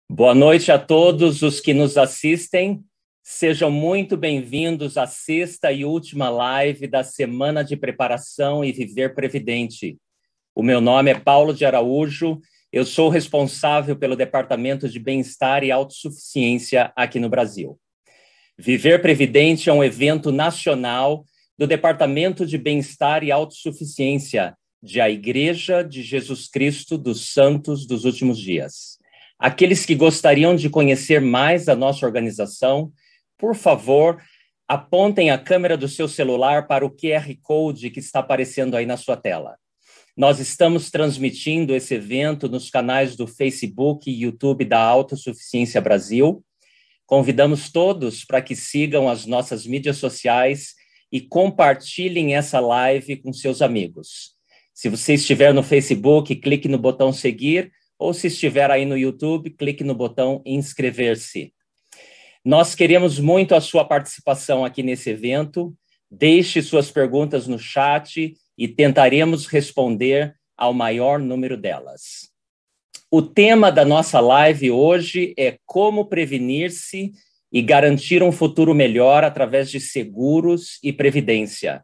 Boa noite a todos os que nos assistem. Sejam muito bem-vindos à sexta e última live da Semana de Preparação e Viver Previdente. O meu nome é Paulo de Araújo, eu sou responsável pelo Departamento de Bem-Estar e Autossuficiência aqui no Brasil. Viver Previdente é um evento nacional do Departamento de Bem-Estar e Autossuficiência da Igreja de Jesus Cristo dos Santos dos Últimos Dias. Aqueles que gostariam de conhecer mais a nossa organização, por favor, apontem a câmera do seu celular para o QR Code que está aparecendo aí na sua tela. Nós estamos transmitindo esse evento nos canais do Facebook e YouTube da Autossuficiência Brasil. Convidamos todos para que sigam as nossas mídias sociais e compartilhem essa live com seus amigos. Se você estiver no Facebook, clique no botão seguir, ou se estiver aí no YouTube, clique no botão inscrever-se. Nós queremos muito a sua participação aqui nesse evento. Deixe suas perguntas no chat e tentaremos responder ao maior número delas. O tema da nossa live hoje é como prevenir-se e garantir um futuro melhor através de seguros e previdência.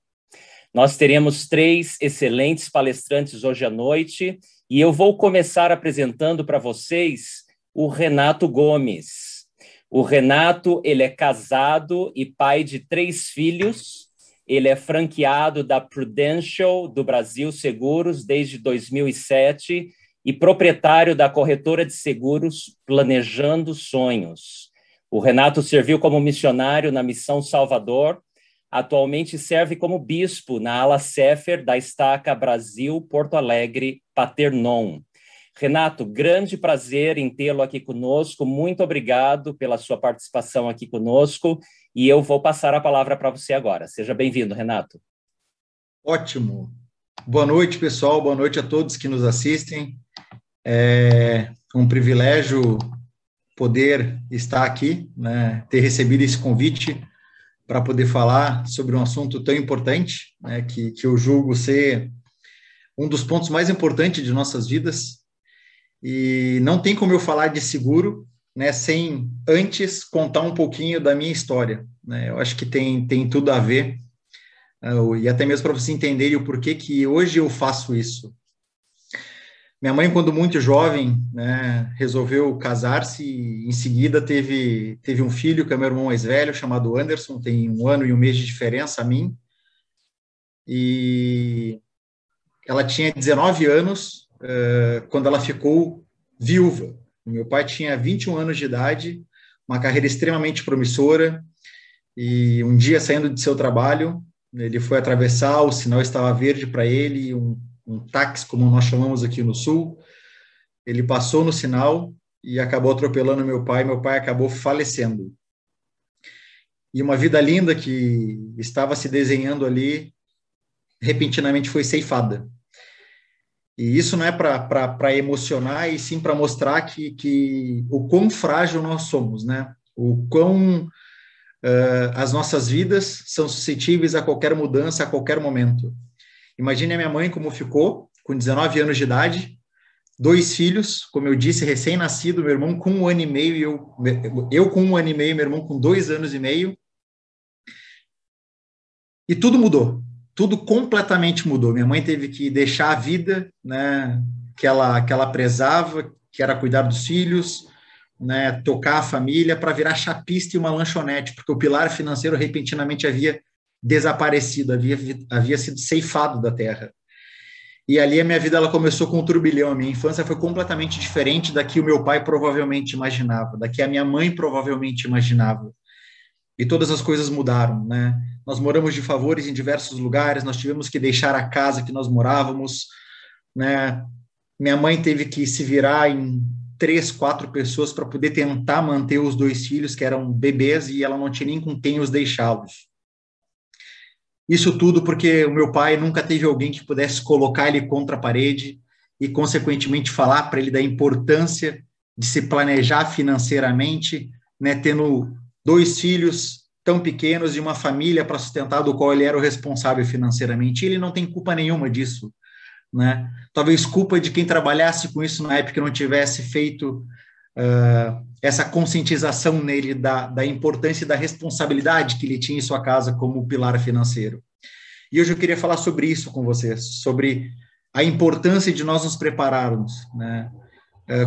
Nós teremos 3 excelentes palestrantes hoje à noite e eu vou começar apresentando para vocês o Renato Gomes. O Renato, ele é casado e pai de 3 filhos. Ele é franqueado da Prudential do Brasil Seguros desde 2007 e proprietário da corretora de seguros Planejando Sonhos. O Renato serviu como missionário na Missão Salvador. Atualmente serve como bispo na ala Sefer da Estaca Brasil, Porto Alegre, Paternon. Renato, grande prazer em tê-lo aqui conosco. Muito obrigado pela sua participação aqui conosco. E eu vou passar a palavra para você agora. Seja bem-vindo, Renato. Ótimo. Boa noite, pessoal. Boa noite a todos que nos assistem. É um privilégio poder estar aqui, né, ter recebido esse convite para poder falar sobre um assunto tão importante, né, que eu julgo ser um dos pontos mais importantes de nossas vidas. E não tem como eu falar de seguro, né, sem antes contar um pouquinho da minha história, né? Eu acho que tem tudo a ver, e até mesmo para você entenderem o porquê que hoje eu faço isso. Minha mãe, quando muito jovem, né, resolveu casar-se e em seguida teve um filho, que é meu irmão mais velho, chamado Anderson, tem 1 ano e 1 mês de diferença a mim. E ela tinha 19 anos quando ela ficou viúva. Meu pai tinha 21 anos de idade, uma carreira extremamente promissora, e um dia, saindo de seu trabalho, ele foi atravessar, o sinal estava verde para ele, um táxi, como nós chamamos aqui no Sul. Ele passou no sinal e acabou atropelando meu pai acabou falecendo. E uma vida linda que estava se desenhando ali, repentinamente foi ceifada. E isso não é para emocionar, e sim para mostrar que o quão frágil nós somos, né? O quão as nossas vidas são suscetíveis a qualquer mudança, a qualquer momento. Imagine a minha mãe como ficou, com 19 anos de idade, 2 filhos, como eu disse, recém-nascido, meu irmão com 1 ano e meio, eu com 1 ano e meio, meu irmão com 2 anos e meio. E tudo mudou, tudo completamente mudou. Minha mãe teve que deixar a vida, né, que ela prezava, que era cuidar dos filhos, né, tocar a família, para virar chapista e uma lanchonete, porque o pilar financeiro repentinamente havia desaparecido, havia sido ceifado da terra. E ali a minha vida ela começou com um turbilhão. A minha infância foi completamente diferente da que o meu pai provavelmente imaginava, da que a minha mãe provavelmente imaginava. E todas as coisas mudaram, né? Nós moramos de favores em diversos lugares, nós tivemos que deixar a casa que nós morávamos, né? Minha mãe teve que se virar em 3, 4 pessoas para poder tentar manter os 2 filhos, que eram bebês, e ela não tinha nem com quem os deixá-los. Isso tudo porque o meu pai nunca teve alguém que pudesse colocar ele contra a parede e, consequentemente, falar para ele da importância de se planejar financeiramente, né, tendo 2 filhos tão pequenos e uma família para sustentar, do qual ele era o responsável financeiramente. E ele não tem culpa nenhuma disso, né? Talvez culpa de quem trabalhasse com isso na época e não tivesse feito essa conscientização nele da importância e da responsabilidade que ele tinha em sua casa como pilar financeiro. E hoje eu queria falar sobre isso com vocês, sobre a importância de nós nos prepararmos, né?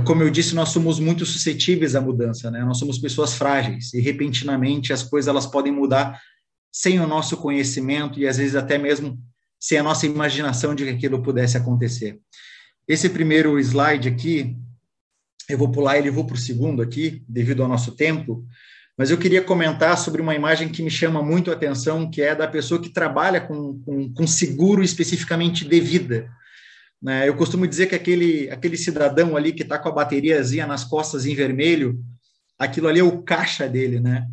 Como eu disse, nós somos muito suscetíveis à mudança, né? Nós somos pessoas frágeis e repentinamente as coisas elas podem mudar sem o nosso conhecimento e às vezes até mesmo sem a nossa imaginação de que aquilo pudesse acontecer. Esse primeiro slide aqui, eu vou pular ele e vou para o segundo aqui, devido ao nosso tempo, mas eu queria comentar sobre uma imagem que me chama muito a atenção, que é da pessoa que trabalha com seguro especificamente de vida. Né? Eu costumo dizer que aquele cidadão ali que está com a bateriazinha nas costas em vermelho, aquilo ali é o caixa dele, né?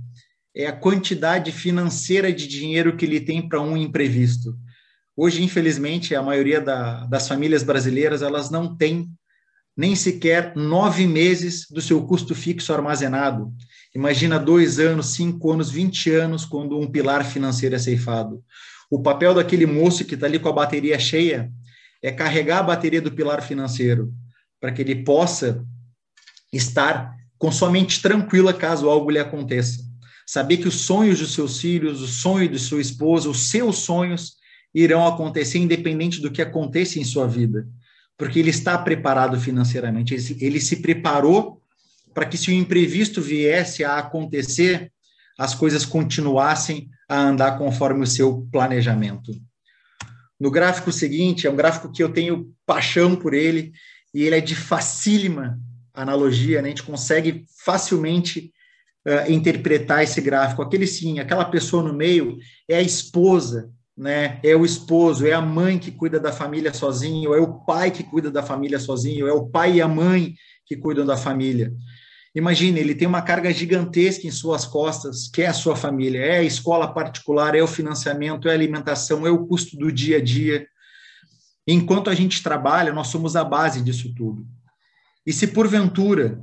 É a quantidade financeira de dinheiro que ele tem para um imprevisto. Hoje, infelizmente, a maioria das famílias brasileiras, elas não têm nem sequer 9 meses do seu custo fixo armazenado. Imagina 2 anos, 5 anos, 20 anos, quando um pilar financeiro é ceifado. O papel daquele moço que está ali com a bateria cheia é carregar a bateria do pilar financeiro, para que ele possa estar com sua mente tranquila caso algo lhe aconteça. Saber que os sonhos dos seus filhos, o sonho de sua esposa, os seus sonhos irão acontecer independente do que aconteça em sua vida, porque ele está preparado financeiramente, ele se preparou para que se o imprevisto viesse a acontecer, as coisas continuassem a andar conforme o seu planejamento. No gráfico seguinte, é um gráfico que eu tenho paixão por ele, e ele é de facílima analogia, né? A gente consegue facilmente interpretar esse gráfico. Aquela pessoa no meio é a esposa, né? É o esposo, é a mãe que cuida da família sozinho, é o pai que cuida da família sozinho, é o pai e a mãe que cuidam da família. Imagine, ele tem uma carga gigantesca em suas costas, que é a sua família, é a escola particular, é o financiamento, é a alimentação, é o custo do dia a dia. Enquanto a gente trabalha, nós somos a base disso tudo. E se porventura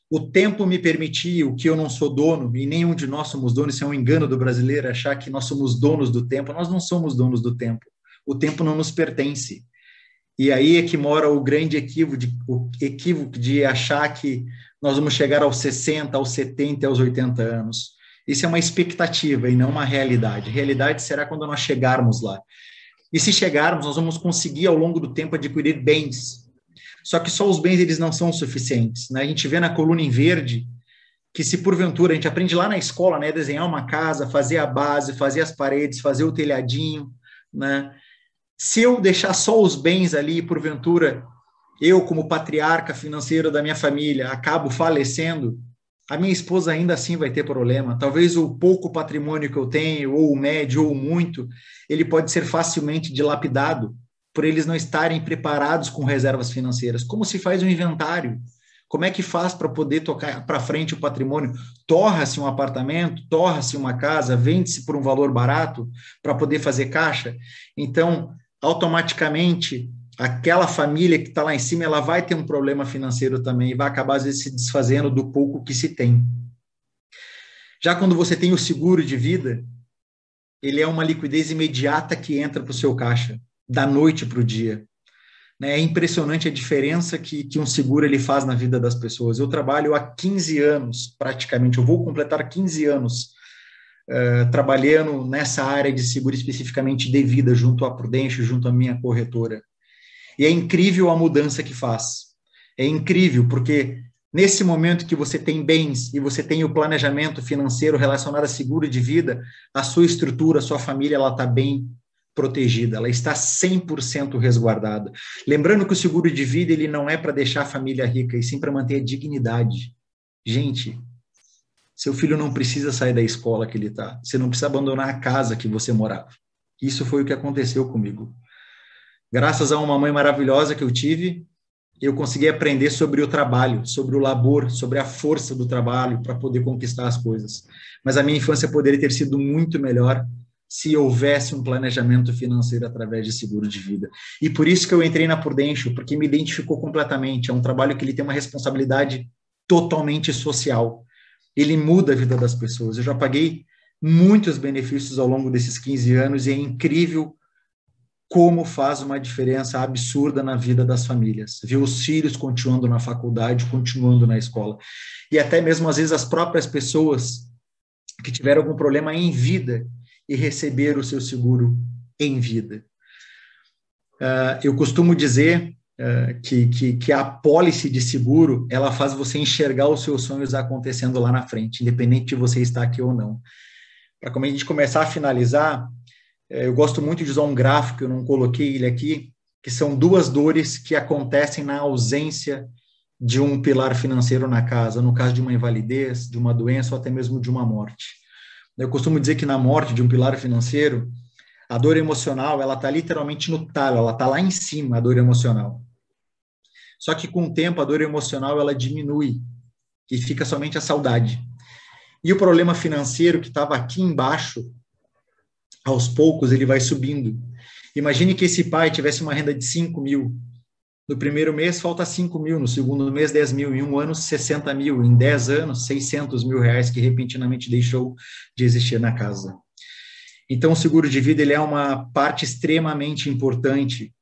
o tempo me permitir, que eu não sou dono, e nenhum de nós somos donos, isso é um engano do brasileiro, achar que nós somos donos do tempo, nós não somos donos do tempo. O tempo não nos pertence. E aí é que mora o grande equívoco de achar que nós vamos chegar aos 60, aos 70, aos 80 anos. Isso é uma expectativa e não uma realidade. A realidade será quando nós chegarmos lá. E se chegarmos, nós vamos conseguir ao longo do tempo adquirir bens. Só que só os bens eles não são suficientes, né? A gente vê na coluna em verde que se porventura, a gente aprende lá na escola, né, desenhar uma casa, fazer a base, fazer as paredes, fazer o telhadinho, né? Se eu deixar só os bens ali, porventura, eu, como patriarca financeiro da minha família, acabo falecendo, a minha esposa ainda assim vai ter problema. Talvez o pouco patrimônio que eu tenho, ou o médio, ou o muito, ele pode ser facilmente dilapidado por eles não estarem preparados com reservas financeiras. Como se faz um inventário? Como é que faz para poder tocar para frente o patrimônio? Torra-se um apartamento, torra-se uma casa, vende-se por um valor barato para poder fazer caixa? Então, automaticamente, aquela família que está lá em cima, ela vai ter um problema financeiro também e vai acabar, às vezes, se desfazendo do pouco que se tem. Já quando você tem o seguro de vida, ele é uma liquidez imediata que entra para o seu caixa, da noite para o dia. É impressionante a diferença que um seguro ele faz na vida das pessoas. Eu trabalho há 15 anos, praticamente, eu vou completar 15 anos trabalhando nessa área de seguro especificamente de vida, junto à Prudential, junto à minha corretora. E é incrível a mudança que faz. É incrível, porque nesse momento que você tem bens e você tem o planejamento financeiro relacionado a seguro de vida, a sua estrutura, a sua família, ela está bem protegida, ela está 100% resguardada. Lembrando que o seguro de vida ele não é para deixar a família rica, e sim para manter a dignidade. Gente, seu filho não precisa sair da escola que ele está, você não precisa abandonar a casa que você morava. Isso foi o que aconteceu comigo. Graças a uma mãe maravilhosa que eu tive, eu consegui aprender sobre o trabalho, sobre o labor, sobre a força do trabalho para poder conquistar as coisas. Mas a minha infância poderia ter sido muito melhor se houvesse um planejamento financeiro através de seguro de vida. E por isso que eu entrei na Prudential, porque me identificou completamente. É um trabalho que ele tem uma responsabilidade totalmente social. Ele muda a vida das pessoas. Eu já paguei muitos benefícios ao longo desses 15 anos e é incrível como faz uma diferença absurda na vida das famílias. Ver os filhos continuando na faculdade, continuando na escola. E até mesmo, às vezes, as próprias pessoas que tiveram algum problema em vida e receber o seu seguro em vida. Eu costumo dizer que a pólice de seguro, ela faz você enxergar os seus sonhos acontecendo lá na frente, independente de você estar aqui ou não. Para como a gente começar a finalizar, eu gosto muito de usar um gráfico, eu não coloquei ele aqui, que são duas dores que acontecem na ausência de um pilar financeiro na casa, no caso de uma invalidez, de uma doença ou até mesmo de uma morte. Eu costumo dizer que na morte de um pilar financeiro, a dor emocional, ela está literalmente no talo, ela está lá em cima, a dor emocional. Só que com o tempo, a dor emocional, ela diminui e fica somente a saudade. E o problema financeiro que estava aqui embaixo, aos poucos ele vai subindo. Imagine que esse pai tivesse uma renda de 5 mil. No primeiro mês falta 5 mil, no segundo mês 10 mil, em um ano 60 mil, em 10 anos 600 mil reais que repentinamente deixou de existir na casa. Então o seguro de vida ele é uma parte extremamente importante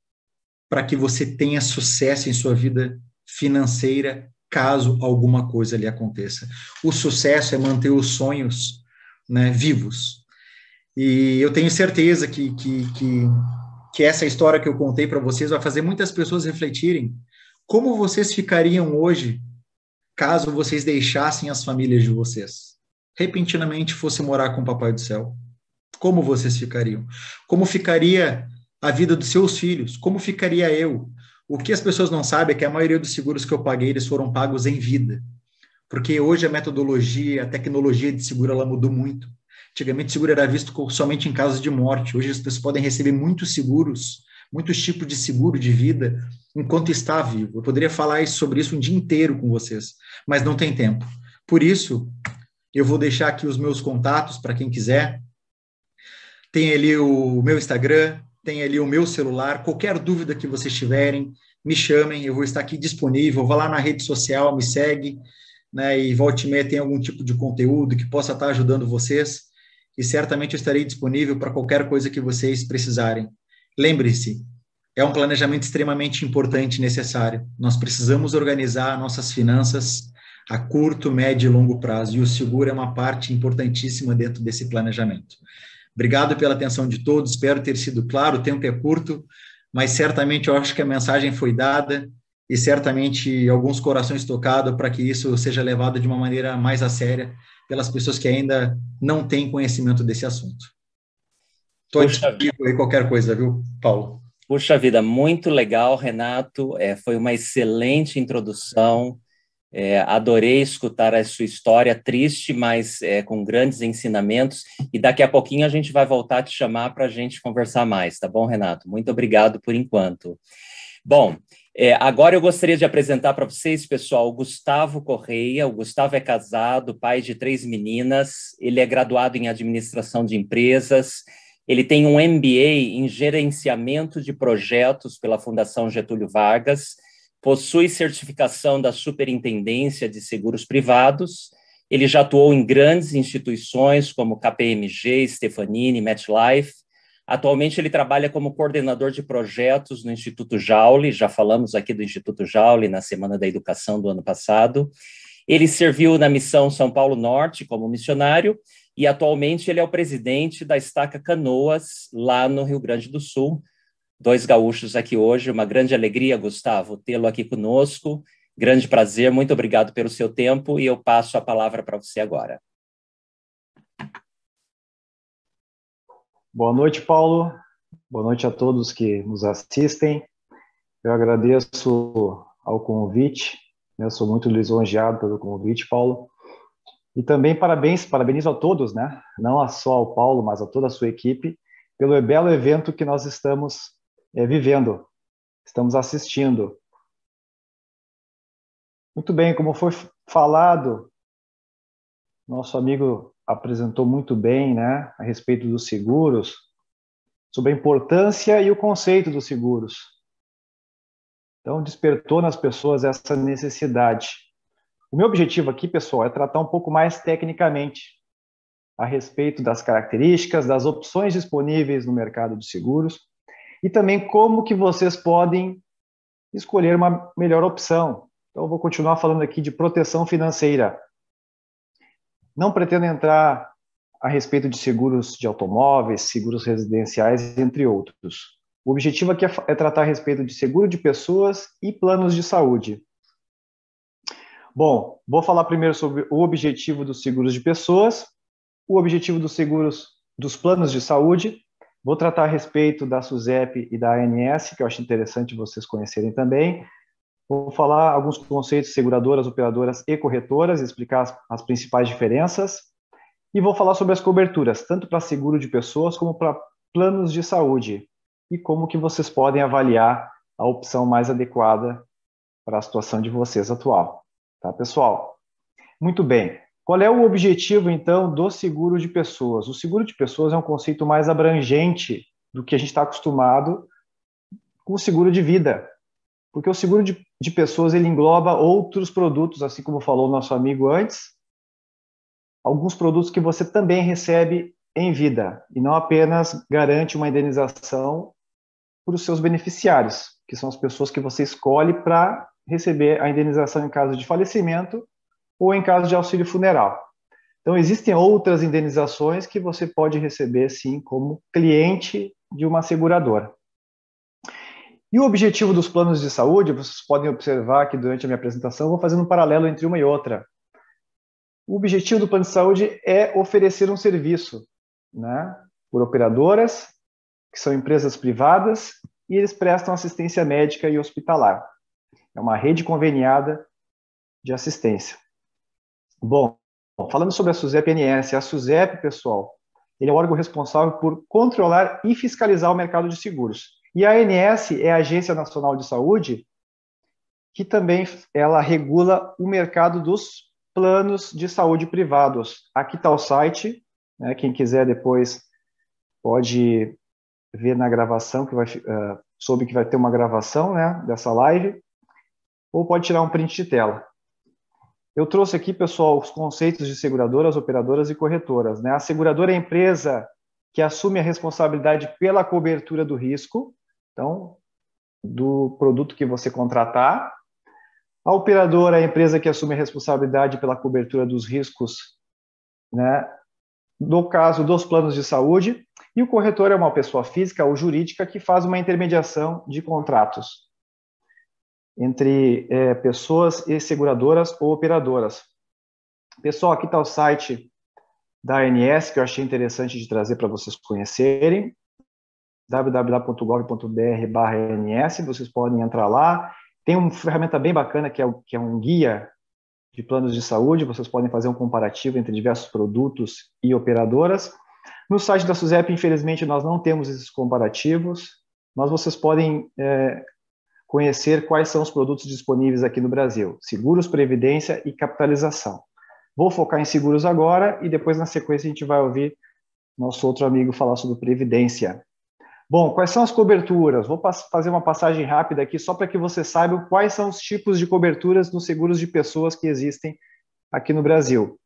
para que você tenha sucesso em sua vida financeira, caso alguma coisa lhe aconteça. O sucesso é manter os sonhos, né, vivos. E eu tenho certeza que essa história que eu contei para vocês vai fazer muitas pessoas refletirem como vocês ficariam hoje caso vocês deixassem as famílias de vocês. Repentinamente fosse morar com o Papai do Céu. Como vocês ficariam? Como ficaria a vida dos seus filhos? Como ficaria eu? O que as pessoas não sabem é que a maioria dos seguros que eu paguei, eles foram pagos em vida. Porque hoje a metodologia, a tecnologia de seguro, ela mudou muito. Antigamente, seguro era visto somente em casos de morte. Hoje, as pessoas podem receber muitos seguros, muitos tipos de seguro de vida, enquanto está vivo. Eu poderia falar sobre isso um dia inteiro com vocês, mas não tem tempo. Por isso, eu vou deixar aqui os meus contatos para quem quiser. Tem ali o meu Instagram, tem ali o meu celular. Qualquer dúvida que vocês tiverem, me chamem. Eu vou estar aqui disponível. Vá lá na rede social, me segue, né? E volta e meia tem algum tipo de conteúdo que possa estar ajudando vocês. E certamente eu estarei disponível para qualquer coisa que vocês precisarem. Lembre-se, é um planejamento extremamente importante e necessário. Nós precisamos organizar nossas finanças a curto, médio e longo prazo, e o seguro é uma parte importantíssima dentro desse planejamento. Obrigado pela atenção de todos, espero ter sido claro, o tempo é curto, mas certamente eu acho que a mensagem foi dada e certamente alguns corações tocados para que isso seja levado de uma maneira mais a séria pelas pessoas que ainda não têm conhecimento desse assunto. Estou disponível aí qualquer coisa, viu, Paulo? Puxa vida, muito legal, Renato. Foi uma excelente introdução. Adorei escutar a sua história, triste, mas com grandes ensinamentos. E daqui a pouquinho a gente vai voltar a te chamar para a gente conversar mais, tá bom, Renato? Muito obrigado por enquanto. Bom, agora eu gostaria de apresentar para vocês, pessoal, o Gustavo Correia. O Gustavo é casado, pai de 3 meninas. Ele é graduado em administração de empresas. Ele tem um MBA em gerenciamento de projetos pela Fundação Getúlio Vargas. Possui certificação da Superintendência de Seguros Privados. Ele já atuou em grandes instituições como KPMG, Stefanini, MetLife. Atualmente, ele trabalha como coordenador de projetos no Instituto Joule. Já falamos aqui do Instituto Joule na Semana da Educação do ano passado. Ele serviu na Missão São Paulo Norte como missionário e atualmente ele é o presidente da Estaca Canoas, lá no Rio Grande do Sul. 2 gaúchos aqui hoje, uma grande alegria, Gustavo, tê-lo aqui conosco. Grande prazer, muito obrigado pelo seu tempo e eu passo a palavra para você agora. Boa noite, Paulo. Boa noite a todos que nos assistem. Eu agradeço ao convite. Eu sou muito lisonjeado pelo convite, Paulo. E também parabenizo a todos, né? Não só ao Paulo, mas a toda a sua equipe, pelo belo evento que nós estamos vivendo, estamos assistindo. Muito bem, como foi falado, nosso amigo apresentou muito bem, né, a respeito dos seguros, sobre a importância e o conceito dos seguros. Então, despertou nas pessoas essa necessidade. O meu objetivo aqui, pessoal, é tratar um pouco mais tecnicamente a respeito das características, das opções disponíveis no mercado de seguros e também como que vocês podem escolher uma melhor opção. Então, eu vou continuar falando aqui de proteção financeira. Não pretendo entrar a respeito de seguros de automóveis, seguros residenciais, entre outros. O objetivo aqui é tratar a respeito de seguro de pessoas e planos de saúde. Bom, vou falar primeiro sobre o objetivo dos seguros de pessoas, o objetivo dos seguros dos planos de saúde. Vou tratar a respeito da SUSEP e da ANS, que eu acho interessante vocês conhecerem também. Vou falar alguns conceitos de seguradoras, operadoras e corretoras, explicar as principais diferenças. E vou falar sobre as coberturas, tanto para seguro de pessoas como para planos de saúde. E como que vocês podem avaliar a opção mais adequada para a situação de vocês atual. Tá, pessoal? Muito bem. Qual é o objetivo, então, do seguro de pessoas? O seguro de pessoas é um conceito mais abrangente do que a gente está acostumado com o seguro de vida. Porque o seguro de pessoas, ele engloba outros produtos, assim como falou o nosso amigo antes, alguns produtos que você também recebe em vida, e não apenas garante uma indenização para os seus beneficiários, que são as pessoas que você escolhe para receber a indenização em caso de falecimento ou em caso de auxílio funeral. Então, existem outras indenizações que você pode receber, sim, como cliente de uma seguradora. E o objetivo dos planos de saúde, vocês podem observar que durante a minha apresentação eu vou fazendo um paralelo entre uma e outra. O objetivo do plano de saúde é oferecer um serviço, né, por operadoras, que são empresas privadas, e eles prestam assistência médica e hospitalar. É uma rede conveniada de assistência. Bom, falando sobre a SUSEP-NS, a SUSEP, pessoal, ele é o órgão responsável por controlar e fiscalizar o mercado de seguros. E a ANS é a Agência Nacional de Saúde, que também ela regula o mercado dos planos de saúde privados. Aqui está o site, né, quem quiser depois pode ver na gravação, soube que vai ter uma gravação, né, dessa live, ou pode tirar um print de tela. Eu trouxe aqui, pessoal, os conceitos de seguradoras, operadoras e corretoras, né? A seguradora é a empresa que assume a responsabilidade pela cobertura do risco, então, do produto que você contratar. A operadora é a empresa que assume a responsabilidade pela cobertura dos riscos, né, no caso dos planos de saúde. E o corretor é uma pessoa física ou jurídica que faz uma intermediação de contratos entre pessoas e seguradoras ou operadoras. Pessoal, aqui está o site da ANS, que eu achei interessante de trazer para vocês conhecerem, www.gov.br/ANS, vocês podem entrar lá. Tem uma ferramenta bem bacana que é um guia de planos de saúde, vocês podem fazer um comparativo entre diversos produtos e operadoras. No site da SUSEP, infelizmente, nós não temos esses comparativos, mas vocês podem conhecer quais são os produtos disponíveis aqui no Brasil: seguros, previdência e capitalização. Vou focar em seguros agora e depois, na sequência, a gente vai ouvir nosso outro amigo falar sobre previdência. Bom, quais são as coberturas? Vou fazer uma passagem rápida aqui só para que vocês saibam quais são os tipos de coberturas nos seguros de pessoas que existem aqui no Brasil.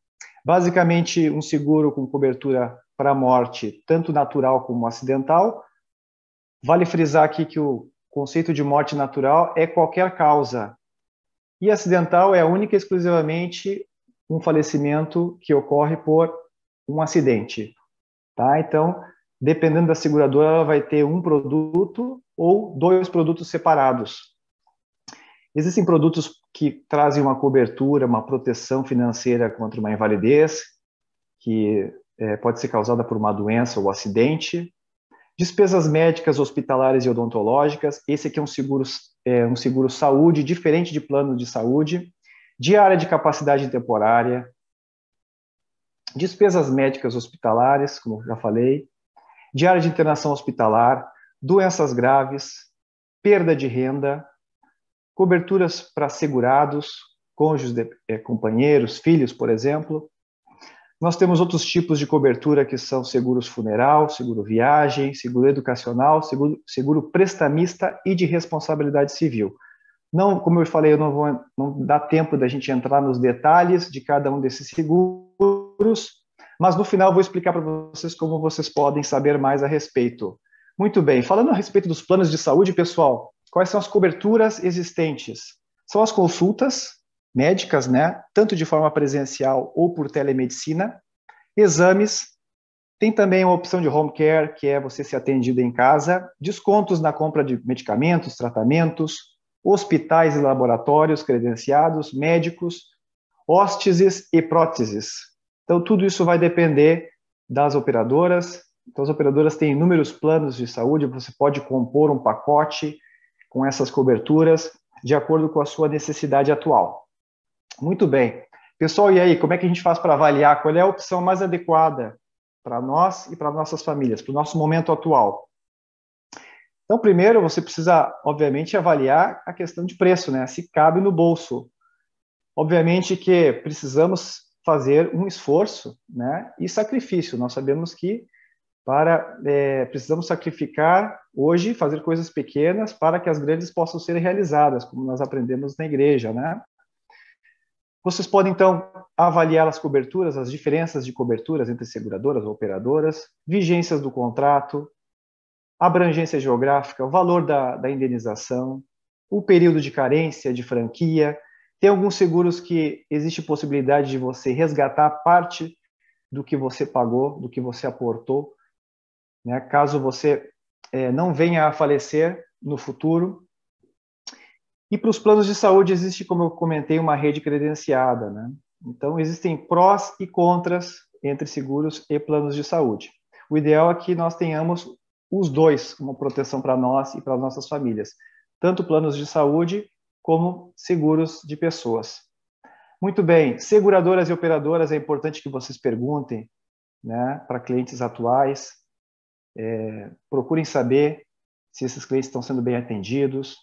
Basicamente, um seguro com cobertura para morte, tanto natural como acidental. Vale frisar aqui que o conceito de morte natural é qualquer causa. E acidental é única e exclusivamente um falecimento que ocorre por um acidente. Tá? Então, dependendo da seguradora, ela vai ter um produto ou dois produtos separados. Existem produtos que trazem uma cobertura, uma proteção financeira contra uma invalidez, que pode ser causada por uma doença ou acidente. Despesas médicas, hospitalares e odontológicas. Esse aqui é um seguro saúde, diferente de plano de saúde. Diária de capacidade temporária. Despesas médicas hospitalares, como eu já falei. Diária de internação hospitalar. Doenças graves. Perda de renda. Coberturas para segurados, cônjuges, companheiros, filhos, por exemplo. Nós temos outros tipos de cobertura que são seguros funeral, seguro viagem, seguro educacional, seguro prestamista e de responsabilidade civil. Não, como eu falei, não dá tempo da gente entrar nos detalhes de cada um desses seguros, mas no final eu vou explicar para vocês como vocês podem saber mais a respeito. Muito bem, falando a respeito dos planos de saúde, pessoal, quais são as coberturas existentes? São as consultas médicas, né, tanto de forma presencial ou por telemedicina, exames, tem também uma opção de home care, que é você ser atendido em casa, descontos na compra de medicamentos, tratamentos, hospitais e laboratórios credenciados, médicos, hóspedes e próteses. Então, tudo isso vai depender das operadoras. Então, as operadoras têm inúmeros planos de saúde, você pode compor um pacote com essas coberturas de acordo com a sua necessidade atual. Muito bem. Pessoal, e aí, como é que a gente faz para avaliar qual é a opção mais adequada para nós e para nossas famílias, para o nosso momento atual? Então, primeiro, você precisa, obviamente, avaliar a questão de preço, né? Se cabe no bolso. Obviamente que precisamos fazer um esforço, né? E sacrifício. Nós sabemos que precisamos sacrificar hoje, fazer coisas pequenas para que as grandes possam ser realizadas, como nós aprendemos na igreja, né? Vocês podem, então, avaliar as coberturas, as diferenças de coberturas entre seguradoras ou operadoras, vigências do contrato, abrangência geográfica, o valor da indenização, o período de carência, de franquia. Tem alguns seguros que existe possibilidade de você resgatar parte do que você pagou, do que você aportou, né? Caso você não venha a falecer no futuro. E para os planos de saúde existe, como eu comentei, uma rede credenciada, né? Então, existem prós e contras entre seguros e planos de saúde. O ideal é que nós tenhamos os dois, uma proteção para nós e para as nossas famílias, tanto planos de saúde como seguros de pessoas. Muito bem, seguradoras e operadoras, é importante que vocês perguntem, né, para clientes atuais, procurem saber se esses clientes estão sendo bem atendidos,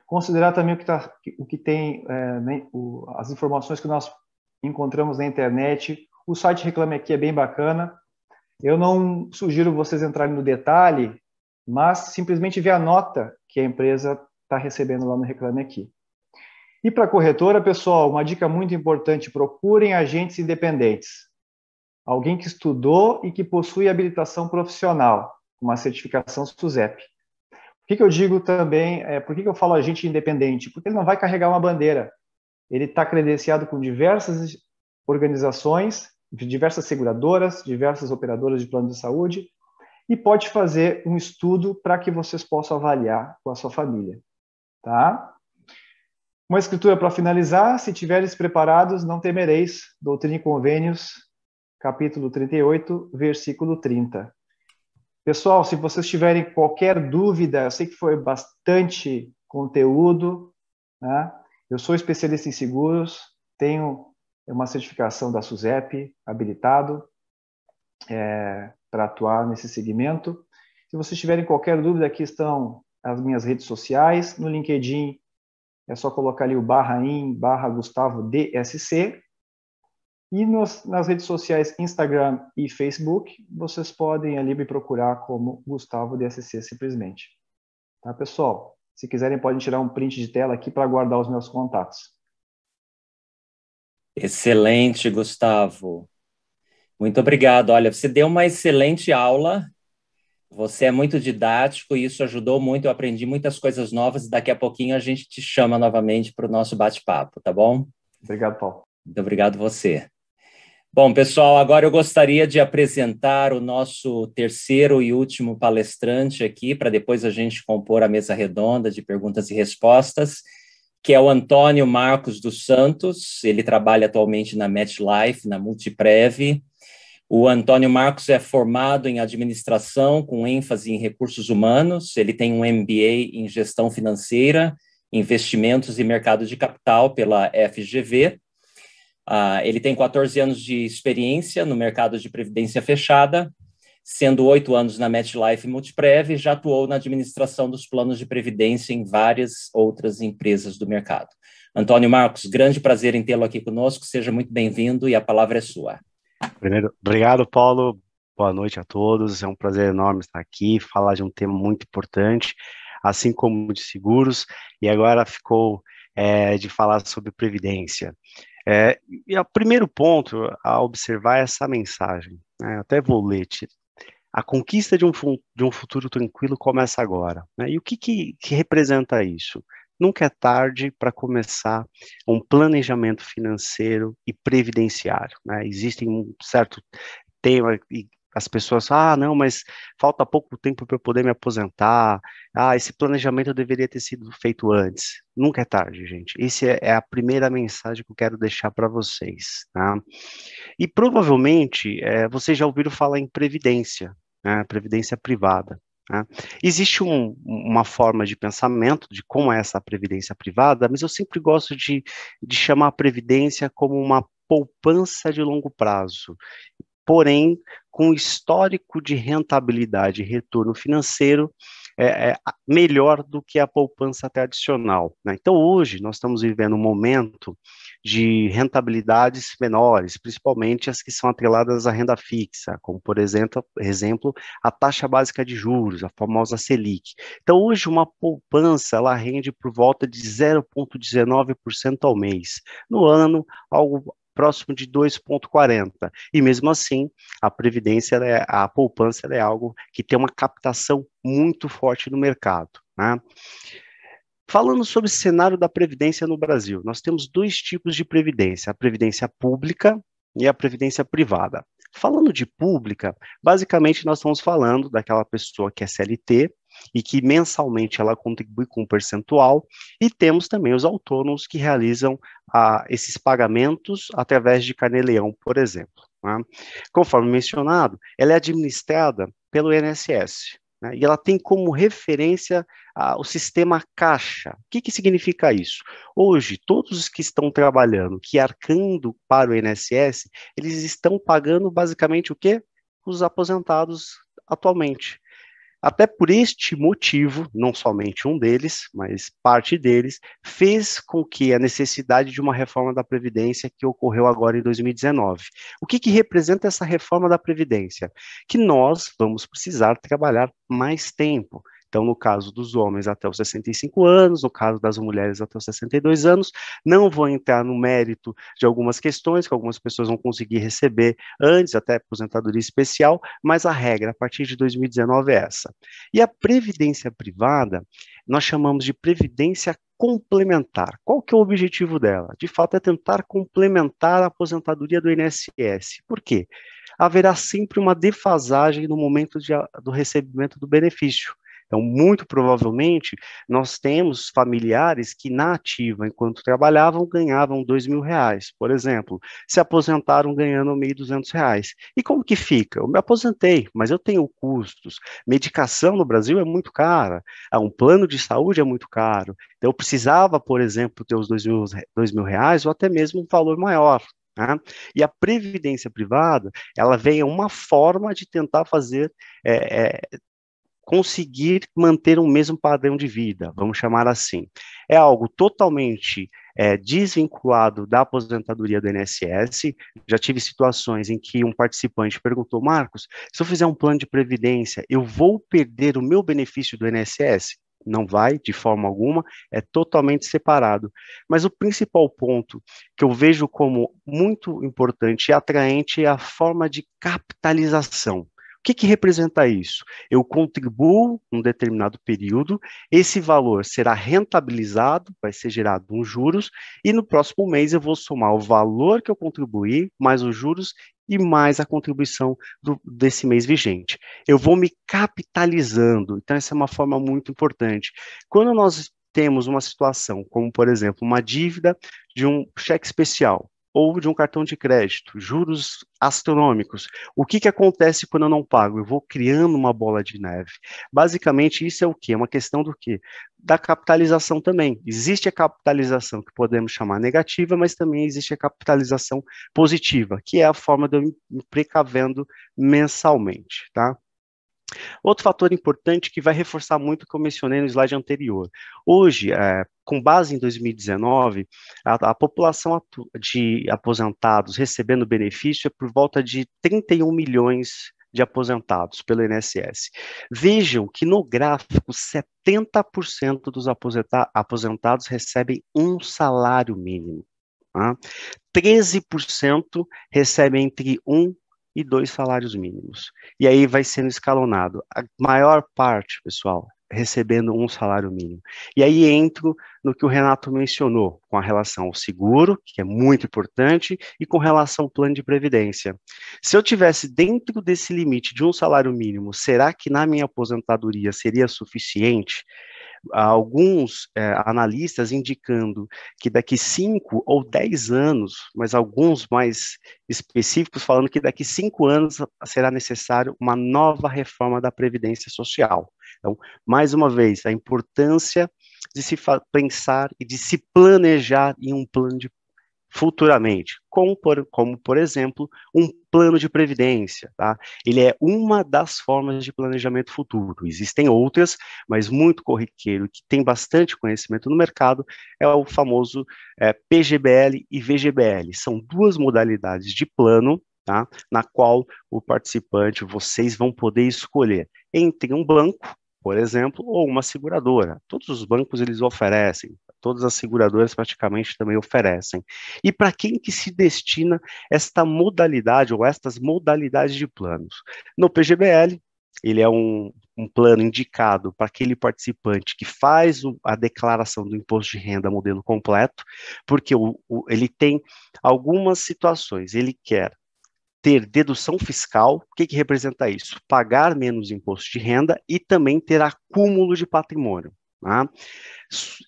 considerar também o que tem, as informações que nós encontramos na internet. O site Reclame Aqui é bem bacana. Eu não sugiro vocês entrarem no detalhe, mas simplesmente ver a nota que a empresa está recebendo lá no Reclame Aqui. E para a corretora, pessoal, uma dica muito importante: procurem agentes independentes. Alguém que estudou e que possui habilitação profissional, uma certificação SUSEP. Por que eu digo também, por que eu falo agente independente? Porque ele não vai carregar uma bandeira. Ele está credenciado com diversas organizações, diversas seguradoras, diversas operadoras de plano de saúde, e pode fazer um estudo para que vocês possam avaliar com a sua família. Tá? Uma escritura para finalizar: se tiveres preparados, não temereis. Doutrina e Convênios, capítulo 38, versículo 30. Pessoal, se vocês tiverem qualquer dúvida, eu sei que foi bastante conteúdo, né? Eu sou especialista em seguros, tenho uma certificação da SUSEP, habilitado para atuar nesse segmento. Se vocês tiverem qualquer dúvida, aqui estão as minhas redes sociais. No LinkedIn, é só colocar ali o /in/GustavoDSC. E nas redes sociais Instagram e Facebook, vocês podem ali me procurar como Gustavo DSC simplesmente. Tá, pessoal? Se quiserem, podem tirar um print de tela aqui para guardar os meus contatos. Excelente, Gustavo. Muito obrigado. Olha, você deu uma excelente aula. Você é muito didático e isso ajudou muito. Eu aprendi muitas coisas novas e daqui a pouquinho a gente te chama novamente para o nosso bate-papo, tá bom? Obrigado, Paulo. Muito obrigado você. Bom, pessoal, agora eu gostaria de apresentar o nosso terceiro e último palestrante aqui, para depois a gente compor a mesa redonda de perguntas e respostas, que é o Antônio Marcos dos Santos. Ele trabalha atualmente na MetLife, na Multiprev. O Antônio Marcos é formado em administração, com ênfase em recursos humanos. Ele tem um MBA em gestão financeira, investimentos e mercado de capital pela FGV. Ele tem 14 anos de experiência no mercado de previdência fechada, sendo 8 anos na MetLife e Multiprev, e já atuou na administração dos planos de previdência em várias outras empresas do mercado. Antônio Marcos, grande prazer em tê-lo aqui conosco, seja muito bem-vindo e a palavra é sua. Primeiro, obrigado, Paulo, boa noite a todos, é um prazer enorme estar aqui, falar de um tema muito importante, assim como de seguros, e agora ficou de falar sobre previdência. E o primeiro ponto a observar é essa mensagem, né? Até vou ler. A conquista de um futuro tranquilo começa agora, né? E o que representa isso? Nunca é tarde para começar um planejamento financeiro e previdenciário, né? Existem um certo tema e as pessoas falam, não, mas falta pouco tempo para eu poder me aposentar, esse planejamento deveria ter sido feito antes. Nunca é tarde, gente. Essa é a primeira mensagem que eu quero deixar para vocês, tá? E provavelmente vocês já ouviram falar em previdência, né? Previdência privada. Né? Existe uma forma de pensamento de como é essa previdência privada, mas eu sempre gosto de chamar a previdência como uma poupança de longo prazo, porém com histórico de rentabilidade e retorno financeiro melhor do que a poupança tradicional, né? Então, hoje, nós estamos vivendo um momento de rentabilidades menores, principalmente as que são atreladas à renda fixa, como, por exemplo, a taxa básica de juros, a famosa Selic. Então, hoje, uma poupança, ela rende por volta de 0,19% ao mês. No ano, algo próximo de 2,40%. E mesmo assim, a previdência, a poupança é algo que tem uma captação muito forte no mercado, né? Falando sobre o cenário da previdência no Brasil, nós temos dois tipos de previdência, a previdência pública e a previdência privada. Falando de pública, basicamente nós estamos falando daquela pessoa que é CLT e que mensalmente ela contribui com um percentual, e temos também os autônomos que realizam esses pagamentos através de carnê-leão, por exemplo, né? Conforme mencionado, ela é administrada pelo INSS, né? E ela tem como referência o sistema Caixa. O que significa isso? Hoje, todos os que estão trabalhando, que arcando para o INSS, eles estão pagando basicamente o quê? Os aposentados atualmente. Até por este motivo, não somente um deles, mas parte deles, fez com que a necessidade de uma reforma da Previdência que ocorreu agora em 2019. O que representa essa reforma da Previdência? Que nós vamos precisar trabalhar mais tempo. Então, no caso dos homens até os 65 anos, no caso das mulheres até os 62 anos, não vou entrar no mérito de algumas questões que algumas pessoas vão conseguir receber antes, até aposentadoria especial, mas a regra a partir de 2019 é essa. E a previdência privada, nós chamamos de previdência complementar. Qual que é o objetivo dela? De fato, é tentar complementar a aposentadoria do INSS. Por quê? Haverá sempre uma defasagem no momento do recebimento do benefício. Então, muito provavelmente, nós temos familiares que na ativa, enquanto trabalhavam, ganhavam R$ 2.000, por exemplo, se aposentaram ganhando R$ 1.200. E como que fica? Eu me aposentei, mas eu tenho custos. Medicação no Brasil é muito cara, um plano de saúde é muito caro. Então, eu precisava, por exemplo, ter os R$ 2.000 ou até mesmo um valor maior. Né? E a previdência privada, ela vem uma forma de tentar fazer conseguir manter o mesmo padrão de vida, vamos chamar assim. É algo totalmente desvinculado da aposentadoria do INSS. Já tive situações em que um participante perguntou, Marcos, se eu fizer um plano de previdência, eu vou perder o meu benefício do INSS? Não vai, de forma alguma, é totalmente separado. Mas o principal ponto que eu vejo como muito importante e atraente é a forma de capitalização. O que representa isso? Eu contribuo um determinado período, esse valor será rentabilizado, vai ser gerado uns juros, e no próximo mês eu vou somar o valor que eu contribuí, mais os juros e mais a contribuição desse mês vigente. Eu vou me capitalizando, então essa é uma forma muito importante. Quando nós temos uma situação, como por exemplo, uma dívida de um cheque especial, ou de um cartão de crédito, juros astronômicos. O que acontece quando eu não pago? Eu vou criando uma bola de neve. Basicamente, isso é o quê? É uma questão do quê? Da capitalização também. Existe a capitalização que podemos chamar negativa, mas também existe a capitalização positiva, que é a forma de eu me precavendo mensalmente, tá? Outro fator importante que vai reforçar muito o que eu mencionei no slide anterior. Hoje, com base em 2019, a população de aposentados recebendo benefício é por volta de 31 milhões de aposentados pelo INSS. Vejam que no gráfico, 70% dos aposentados recebem um salário mínimo. Tá? 13% recebem entre 1 e 2 salários mínimos. E aí vai sendo escalonado. A maior parte, pessoal, recebendo um salário mínimo. E aí entro no que o Renato mencionou, com a relação ao seguro, que é muito importante, e com relação ao plano de previdência. Se eu tivesse dentro desse limite de um salário mínimo, será que na minha aposentadoria seria suficiente? Há alguns analistas indicando que daqui 5 ou 10 anos, mas alguns mais específicos falando que daqui 5 anos será necessário uma nova reforma da Previdência Social. Então, mais uma vez, a importância de se pensar e de se planejar em um plano de futuramente, como por exemplo, um plano de previdência, tá? Ele é uma das formas de planejamento futuro. Existem outras, mas muito corriqueiro, que tem bastante conhecimento no mercado, é o famoso PGBL e VGBL. São 2 modalidades de plano, tá? Na qual o participante, vocês vão poder escolher entre um banco, por exemplo, ou uma seguradora. Todos os bancos eles oferecem, todas as seguradoras praticamente também oferecem. E para quem que se destina esta modalidade ou estas modalidades de planos? No PGBL, ele é um plano indicado para aquele participante que faz a declaração do imposto de renda modelo completo, porque ele tem algumas situações, ele quer ter dedução fiscal. O que representa isso? Pagar menos imposto de renda e também ter acúmulo de patrimônio. Tá?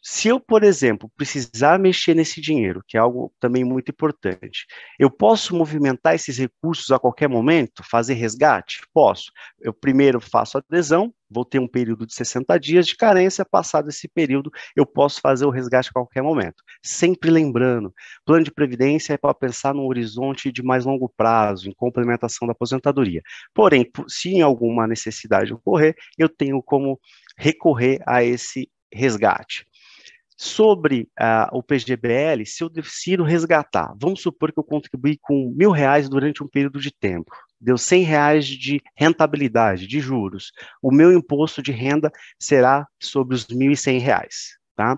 Se eu, por exemplo, precisar mexer nesse dinheiro, que é algo também muito importante, eu posso movimentar esses recursos a qualquer momento, fazer resgate? Posso. Eu primeiro faço adesão, vou ter um período de 60 dias de carência, passado esse período, eu posso fazer o resgate a qualquer momento. Sempre lembrando, plano de previdência é para pensar num horizonte de mais longo prazo, em complementação da aposentadoria. Porém, se em alguma necessidade ocorrer, eu tenho como recorrer a esse resgate. Sobre o PGBL, se eu decido resgatar, vamos supor que eu contribuí com R$1.000 durante um período de tempo, deu R$100 de rentabilidade, de juros, o meu imposto de renda será sobre os R$1.100. Tá?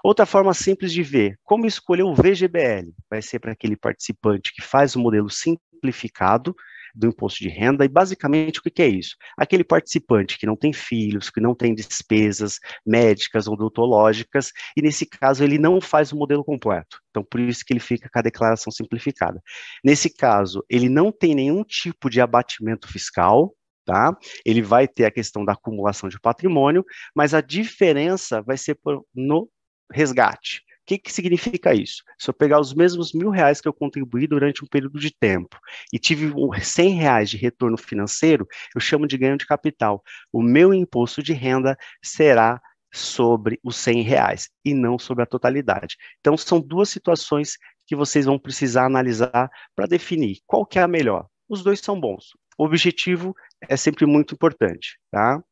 Outra forma simples de ver, como escolher o VGBL, vai ser para aquele participante que faz o modelo simplificado do imposto de renda, e basicamente o que é isso? Aquele participante que não tem filhos, que não tem despesas médicas ou odontológicas, e nesse caso ele não faz o modelo completo, então por isso que ele fica com a declaração simplificada. Nesse caso, ele não tem nenhum tipo de abatimento fiscal, tá? Ele vai ter a questão da acumulação de patrimônio, mas a diferença vai ser no resgate. O que significa isso? Se eu pegar os mesmos R$1.000 que eu contribuí durante um período de tempo e tive R$100 de retorno financeiro, eu chamo de ganho de capital. O meu imposto de renda será sobre os R$100 e não sobre a totalidade. Então, são 2 situações que vocês vão precisar analisar para definir qual que é a melhor. Os 2 são bons. O objetivo é sempre muito importante, tá?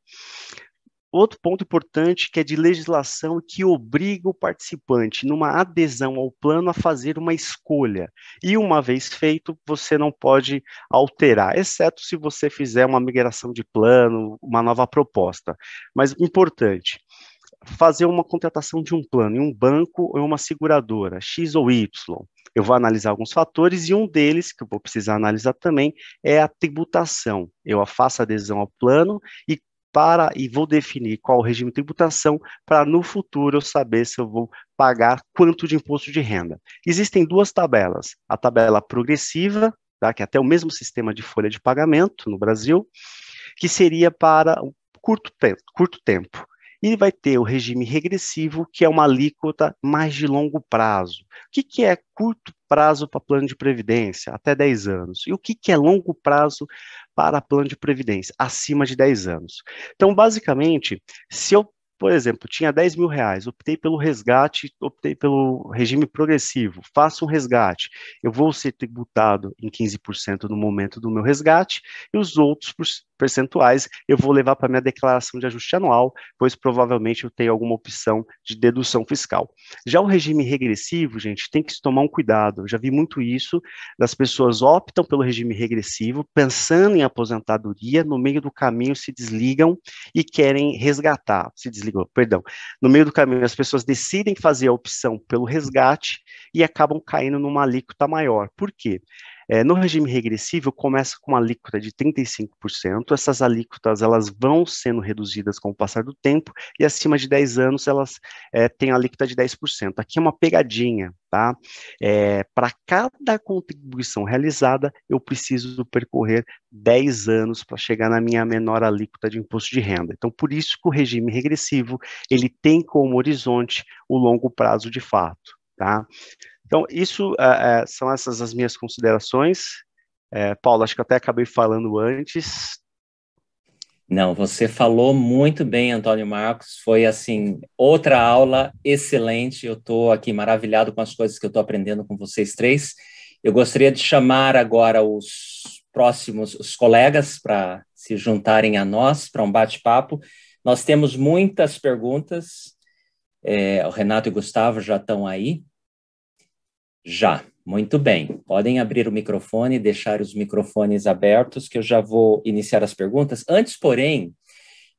Outro ponto importante que é de legislação que obriga o participante, numa adesão ao plano, a fazer uma escolha. E uma vez feito, você não pode alterar, exceto se você fizer uma migração de plano, uma nova proposta. Mas importante, fazer uma contratação de um plano em um banco ou em uma seguradora, X ou Y. Eu vou analisar alguns fatores e um deles, que eu vou precisar analisar também, é a tributação. Eu faço adesão ao plano e vou definir qual o regime de tributação para no futuro eu saber se eu vou pagar quanto de imposto de renda. Existem 2 tabelas, a tabela progressiva, tá, que é até o mesmo sistema de folha de pagamento no Brasil, que seria para um curto tempo. E vai ter o regime regressivo, que é uma alíquota mais de longo prazo. O que é curto prazo para plano de previdência? Até 10 anos. E o que é longo prazo para plano de previdência? Acima de 10 anos. Então, basicamente, se eu, por exemplo, tinha R$10.000, optei pelo resgate, optei pelo regime progressivo, faço um resgate, eu vou ser tributado em 15% no momento do meu resgate, e os outros percentuais eu vou levar para minha declaração de ajuste anual, pois provavelmente eu tenho alguma opção de dedução fiscal. Já o regime regressivo, gente, tem que se tomar um cuidado. Eu já vi muito isso, das pessoas optam pelo regime regressivo, pensando em aposentadoria, no meio do caminho se desligam e querem resgatar, no meio do caminho as pessoas decidem fazer a opção pelo resgate e acabam caindo numa alíquota maior. Por quê? No regime regressivo, começa com uma alíquota de 35%, essas alíquotas elas vão sendo reduzidas com o passar do tempo, e acima de 10 anos elas têm a alíquota de 10%. Aqui é uma pegadinha, tá? Para cada contribuição realizada, eu preciso percorrer 10 anos para chegar na minha menor alíquota de imposto de renda. Então, por isso que o regime regressivo, ele tem como horizonte o longo prazo de fato, tá? Então, isso são essas as minhas considerações. Paulo, acho que eu até acabei falando antes. Não, você falou muito bem, Antônio Marcos. Foi, assim, outra aula excelente. Eu estou aqui maravilhado com as coisas que eu estou aprendendo com vocês três. Eu gostaria de chamar agora os colegas para se juntarem a nós, para um bate-papo. Nós temos muitas perguntas. O Renato e o Gustavo já estão aí. Já, muito bem. Podem abrir o microfone e deixar os microfones abertos, que eu já vou iniciar as perguntas. Antes, porém,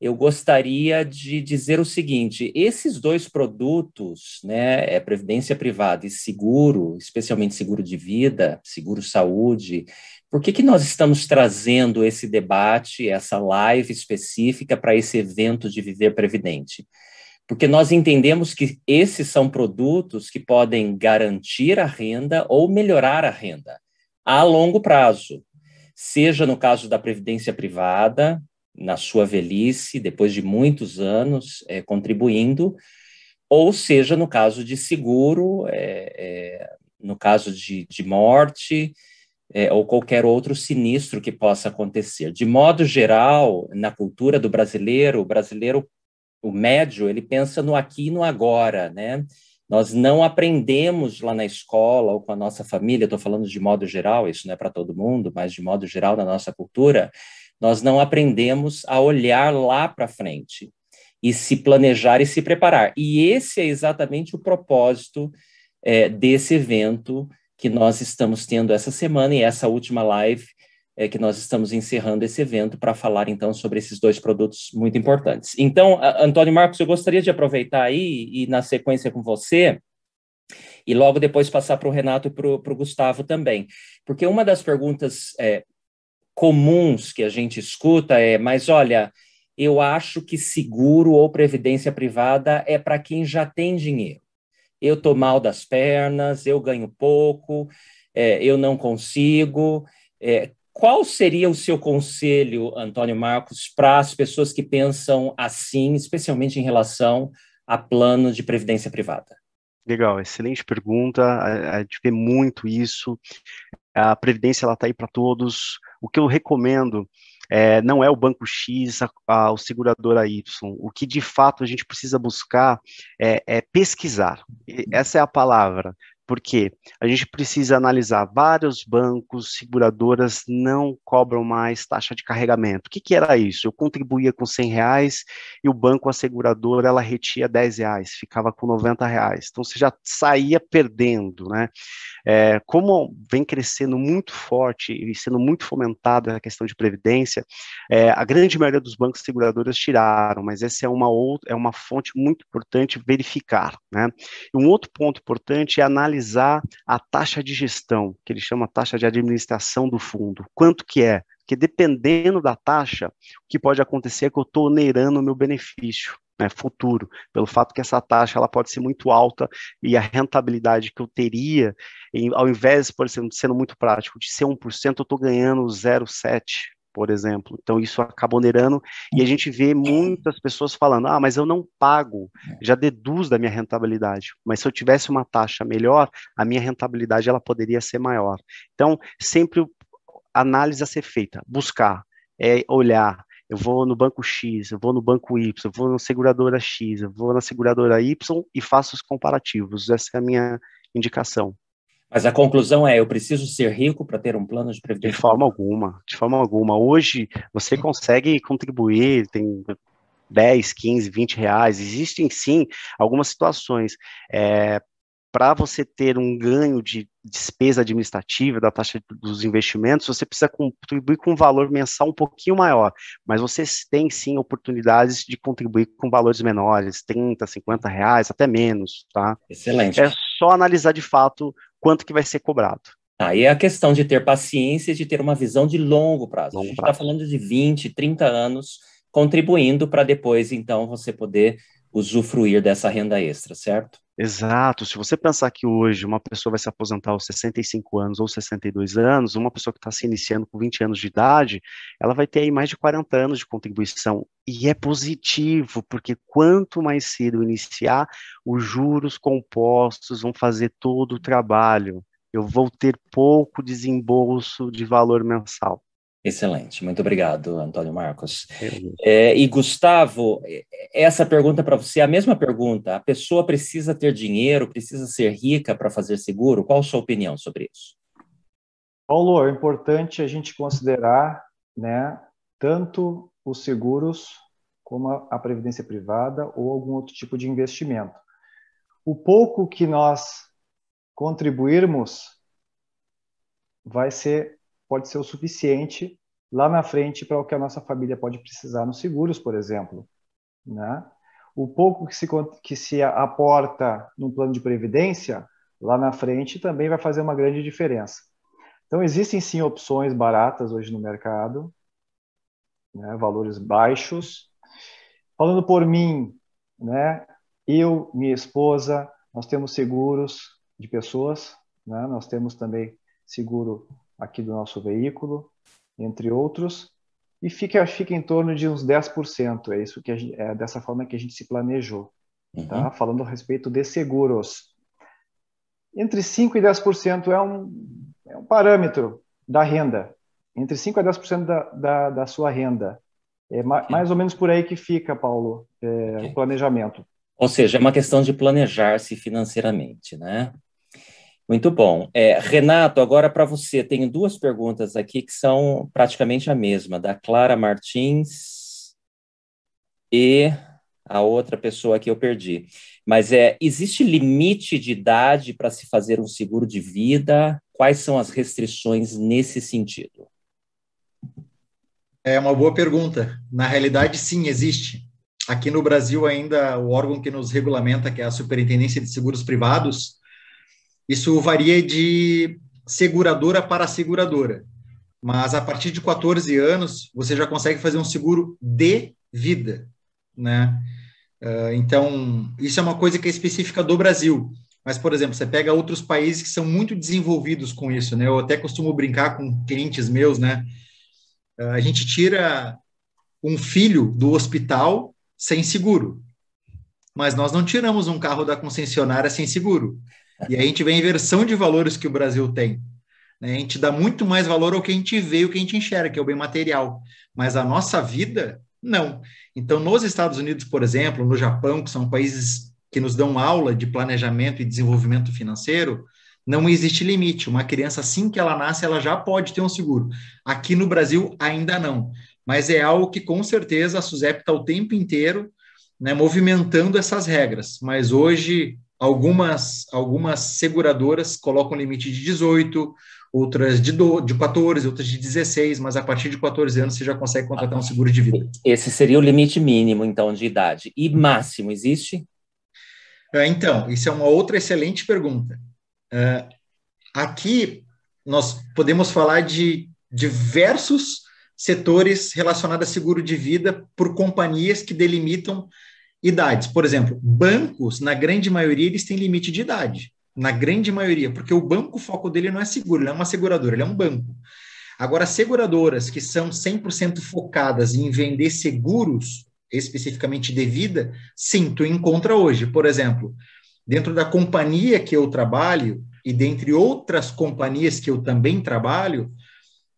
eu gostaria de dizer o seguinte: esses dois produtos, né, previdência privada e seguro, especialmente seguro de vida, seguro saúde, por que nós estamos trazendo esse debate, essa live específica para esse evento de Viver Previdente? Porque nós entendemos que esses são produtos que podem garantir a renda ou melhorar a renda a longo prazo, seja no caso da previdência privada, na sua velhice, depois de muitos anos contribuindo, ou seja no caso de seguro, no caso de morte, ou qualquer outro sinistro que possa acontecer. De modo geral, na cultura do brasileiro, o médio, ele pensa no aqui e no agora, né? Nós não aprendemos lá na escola ou com a nossa família, estou falando de modo geral, isso não é para todo mundo, mas de modo geral na nossa cultura, nós não aprendemos a olhar lá para frente e se planejar e se preparar. E esse é exatamente o propósito desse evento que nós estamos tendo essa semana e essa última live que nós estamos encerrando esse evento para falar, então, sobre esses dois produtos muito importantes. Então, Antônio Marcos, eu gostaria de aproveitar aí e, na sequência com você, e logo depois passar para o Renato e para o Gustavo também, porque uma das perguntas comuns que a gente escuta mas olha, eu acho que seguro ou previdência privada é para quem já tem dinheiro. Eu estou mal das pernas, eu ganho pouco, eu não consigo. Qual seria o seu conselho, Antônio Marcos, para as pessoas que pensam assim, especialmente em relação a plano de previdência privada? Legal, excelente pergunta. A gente vê muito isso. A previdência ela está aí para todos. O que eu recomendo não é o banco X, o seguradora Y. O que de fato a gente precisa buscar é pesquisar. Essa é a palavra. Porque a gente precisa analisar vários bancos, seguradoras não cobram mais taxa de carregamento. O que era isso? Eu contribuía com R$100 e o banco, a seguradora, ela retia R$10, ficava com R$90. Então você já saía perdendo, né? Como vem crescendo muito forte e sendo muito fomentada a questão de previdência, a grande maioria dos bancos seguradoras tiraram, mas essa é uma fonte muito importante verificar, né? E um outro ponto importante é analisar a taxa de gestão, que ele chama taxa de administração do fundo. Quanto que é? Porque dependendo da taxa, o que pode acontecer é que eu estou onerando o meu benefício, né, futuro, pelo fato que essa taxa ela pode ser muito alta e a rentabilidade que eu teria, ao invés, por exemplo, sendo muito prático, de ser 1%, eu estou ganhando 0,7%. Por exemplo, então isso acaba onerando, e a gente vê muitas pessoas falando, mas eu não pago, já deduz da minha rentabilidade, mas se eu tivesse uma taxa melhor, a minha rentabilidade ela poderia ser maior. Então, sempre análise a ser feita, buscar, olhar, eu vou no banco X, eu vou no banco Y, eu vou na seguradora X, eu vou na seguradora Y e faço os comparativos, essa é a minha indicação. Mas a conclusão eu preciso ser rico para ter um plano de previdência? De forma alguma, de forma alguma. Hoje, você consegue contribuir, tem 10, 15, 20 reais. Existem, sim, algumas situações. Para você ter um ganho de despesa administrativa da taxa dos investimentos, você precisa contribuir com um valor mensal um pouquinho maior, mas você tem, sim, oportunidades de contribuir com valores menores, 30, 50 reais, até menos, tá? Excelente. É só analisar, de fato, quanto que vai ser cobrado. Aí é a questão de ter paciência e de ter uma visão de longo prazo. A gente está falando de 20, 30 anos contribuindo para depois, então, você poder usufruir dessa renda extra, certo? Exato. Se você pensar que hoje uma pessoa vai se aposentar aos 65 anos ou 62 anos, uma pessoa que está se iniciando com 20 anos de idade, ela vai ter aí mais de 40 anos de contribuição. E é positivo, porque quanto mais cedo iniciar, os juros compostos vão fazer todo o trabalho. Eu vou ter pouco desembolso de valor mensal. Excelente, muito obrigado, Antônio Marcos. E Gustavo, essa pergunta para você, a mesma pergunta, a pessoa precisa ter dinheiro, precisa ser rica para fazer seguro? Qual a sua opinião sobre isso? Paulo, é importante a gente considerar, né, tanto os seguros como a previdência privada ou algum outro tipo de investimento. O pouco que nós contribuirmos pode ser o suficiente lá na frente para o que a nossa família pode precisar nos seguros, por exemplo, né? O pouco que se aporta no plano de previdência, lá na frente também vai fazer uma grande diferença. Então, existem sim opções baratas hoje no mercado, né? Valores baixos. Falando por mim, né? Eu, minha esposa, nós temos seguros de pessoas, né? Nós temos também seguro aqui do nosso veículo, entre outros, e fica em torno de uns 10%, é isso que é dessa forma que a gente se planejou, tá? Falando a respeito de seguros. Entre 5% e 10% é um parâmetro da renda, entre 5% a 10% da sua renda. É mais ou menos por aí que fica, Paulo, o planejamento. Ou seja, é uma questão de planejar-se financeiramente, né? Muito bom. Renato, agora para você, tenho duas perguntas aqui que são praticamente a mesma, da Clara Martins e a outra pessoa que eu perdi. Mas existe limite de idade para se fazer um seguro de vida? Quais são as restrições nesse sentido? É uma boa pergunta. Na realidade, sim, existe. Aqui no Brasil, ainda, o órgão que nos regulamenta, que é a Superintendência de Seguros Privados, isso varia de seguradora para seguradora. Mas a partir de 14 anos, você já consegue fazer um seguro de vida, né? Então, isso é uma coisa que é específica do Brasil. Mas, por exemplo, você pega outros países que são muito desenvolvidos com isso, né? Eu até costumo brincar com clientes meus, né? A gente tira um filho do hospital sem seguro, mas nós não tiramos um carro da concessionária sem seguro. E aí a gente vê a inversão de valores que o Brasil tem, né? A gente dá muito mais valor ao que a gente vê, o que a gente enxerga, que é o bem material. Mas a nossa vida, não. Então, nos Estados Unidos, por exemplo, no Japão, que são países que nos dão aula de planejamento e desenvolvimento financeiro, não existe limite. Uma criança, assim que ela nasce, ela já pode ter um seguro. Aqui no Brasil, ainda não. Mas é algo que, com certeza, a SUSEP está o tempo inteiro, né, movimentando essas regras. Mas hoje, algumas seguradoras colocam limite de 18, outras de 14, outras de 16, mas a partir de 14 anos você já consegue contratar um seguro de vida. Esse seria o limite mínimo, então, de idade. E máximo, existe? Então, isso é uma outra excelente pergunta. Aqui, nós podemos falar de diversos setores relacionados a seguro de vida por companhias que delimitam idades. Por exemplo, bancos, na grande maioria, eles têm limite de idade. Na grande maioria, porque o banco, o foco dele não é seguro, ele é uma seguradora, ele é um banco. Agora, seguradoras que são 100% focadas em vender seguros, especificamente de vida, sim, tu encontra hoje. Por exemplo, dentro da companhia que eu trabalho, e dentre outras companhias que eu também trabalho,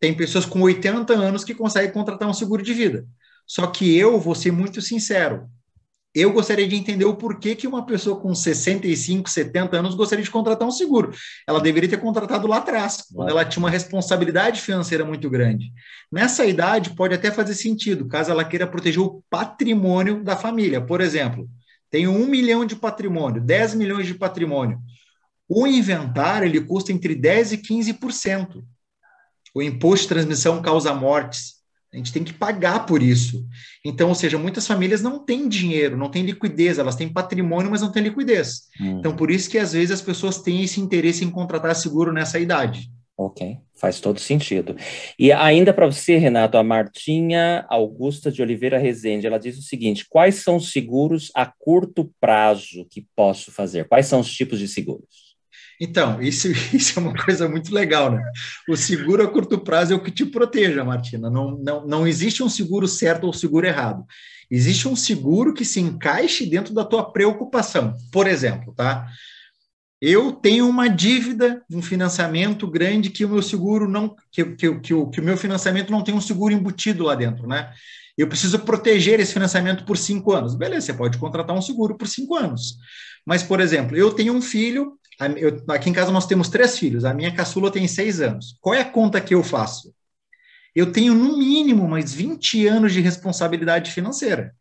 tem pessoas com 80 anos que conseguem contratar um seguro de vida. Só que eu vou ser muito sincero, eu gostaria de entender o porquê que uma pessoa com 65, 70 anos gostaria de contratar um seguro. Ela deveria ter contratado lá atrás, quando ela tinha uma responsabilidade financeira muito grande. Nessa idade, pode até fazer sentido, caso ela queira proteger o patrimônio da família. Por exemplo, tenho 1 milhão de patrimônio, 10 milhões de patrimônio. O inventário, ele custa entre 10% e 15%. O imposto de transmissão causa mortes. A gente tem que pagar por isso. Então, ou seja, muitas famílias não têm dinheiro, não têm liquidez, elas têm patrimônio, mas não têm liquidez. Então, por isso que às vezes as pessoas têm esse interesse em contratar seguro nessa idade. Ok, faz todo sentido. E ainda para você, Renato, a Martinha Augusta de Oliveira Rezende, ela diz o seguinte: quais são os seguros a curto prazo que posso fazer? Quais são os tipos de seguros? Então, isso é uma coisa muito legal, né? O seguro a curto prazo é o que te proteja, Martina. Não existe um seguro certo ou seguro errado. Existe um seguro que se encaixe dentro da tua preocupação. Por exemplo, tá? Eu tenho uma dívida, um financiamento grande que o meu seguro não, que o meu financiamento não tem um seguro embutido lá dentro, né? Eu preciso proteger esse financiamento por 5 anos. Beleza, você pode contratar um seguro por 5 anos. Mas, por exemplo, eu tenho um filho, aqui em casa nós temos 3 filhos, a minha caçula tem 6 anos. Qual é a conta que eu faço? Eu tenho, no mínimo, mais 20 anos de responsabilidade financeira.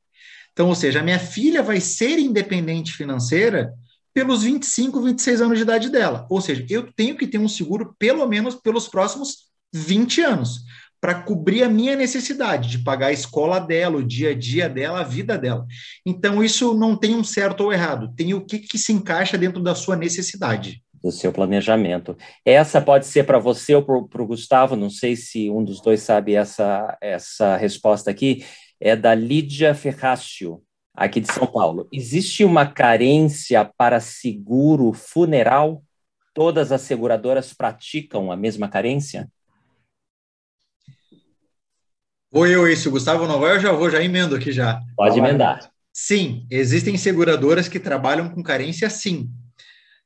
Então, ou seja, a minha filha vai ser independente financeira pelos 25, 26 anos de idade dela. Ou seja, eu tenho que ter um seguro pelo menos pelos próximos 20 anos, para cobrir a minha necessidade de pagar a escola dela, o dia a dia dela, a vida dela. Então, isso não tem um certo ou errado, tem o que se encaixa dentro da sua necessidade. Do seu planejamento. Essa pode ser para você ou para o Gustavo, não sei se um dos dois sabe essa resposta aqui, é da Lídia Ferrácio, aqui de São Paulo. Existe uma carência para seguro funeral? Todas as seguradoras praticam a mesma carência? Ou eu, se o Gustavo não vai, eu já vou, já emendo aqui já. Pode emendar. Sim, existem seguradoras que trabalham com carência, sim.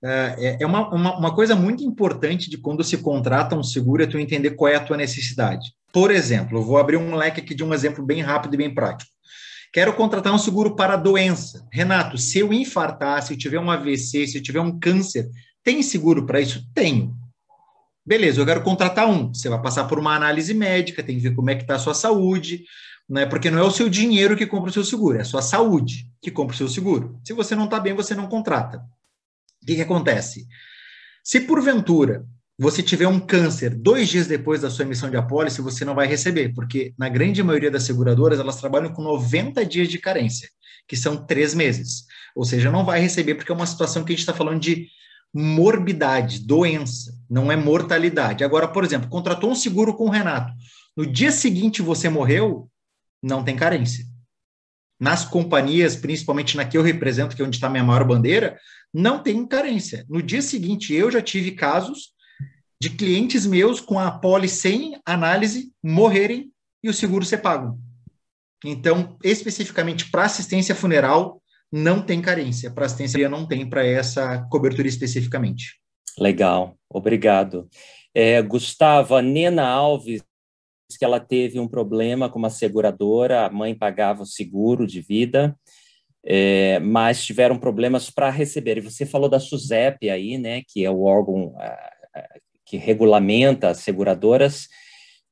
É uma coisa muito importante de quando se contrata um seguro é tu entender qual é a tua necessidade. Por exemplo, eu vou abrir um leque aqui de um exemplo bem rápido e bem prático. Quero contratar um seguro para doença. Renato, se eu infartar, se eu tiver um AVC, se eu tiver um câncer, tem seguro para isso? Tenho. Beleza, eu quero contratar um. Você vai passar por uma análise médica, tem que ver como é que está a sua saúde, né? Porque não é o seu dinheiro que compra o seu seguro, é a sua saúde que compra o seu seguro. Se você não está bem, você não contrata. O que acontece? Se porventura você tiver um câncer 2 dias depois da sua emissão de apólice, você não vai receber, porque na grande maioria das seguradoras, elas trabalham com 90 dias de carência, que são 3 meses. Ou seja, não vai receber porque é uma situação que a gente está falando de morbidade, doença, não é mortalidade. Agora, por exemplo, contratou um seguro com o Renato. No dia seguinte você morreu, não tem carência. Nas companhias, principalmente na que eu represento, que é onde está a minha maior bandeira, não tem carência. No dia seguinte, eu já tive casos de clientes meus com a apólice sem análise morrerem e o seguro ser pago. Então, especificamente para assistência funeral, não tem carência. Para assistência não tem para essa cobertura especificamente. Legal, obrigado. Gustavo, a Nena Alves, que ela teve um problema com uma seguradora, a mãe pagava o seguro de vida, mas tiveram problemas para receber. E você falou da SUSEP aí, né, que é o órgão que regulamenta as seguradoras.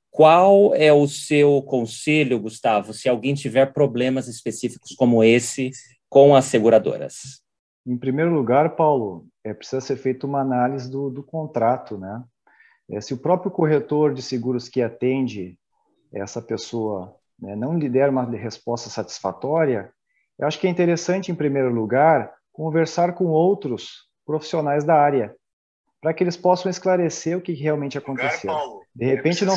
Qual é o seu conselho, Gustavo, se alguém tiver problemas específicos como esse com as seguradoras? Em primeiro lugar, Paulo, precisa ser feita uma análise do contrato, né? Se o próprio corretor de seguros que atende essa pessoa, né, não lhe der uma resposta satisfatória, eu acho que é interessante, em primeiro lugar, conversar com outros profissionais da área, para que eles possam esclarecer o que realmente aconteceu. De repente não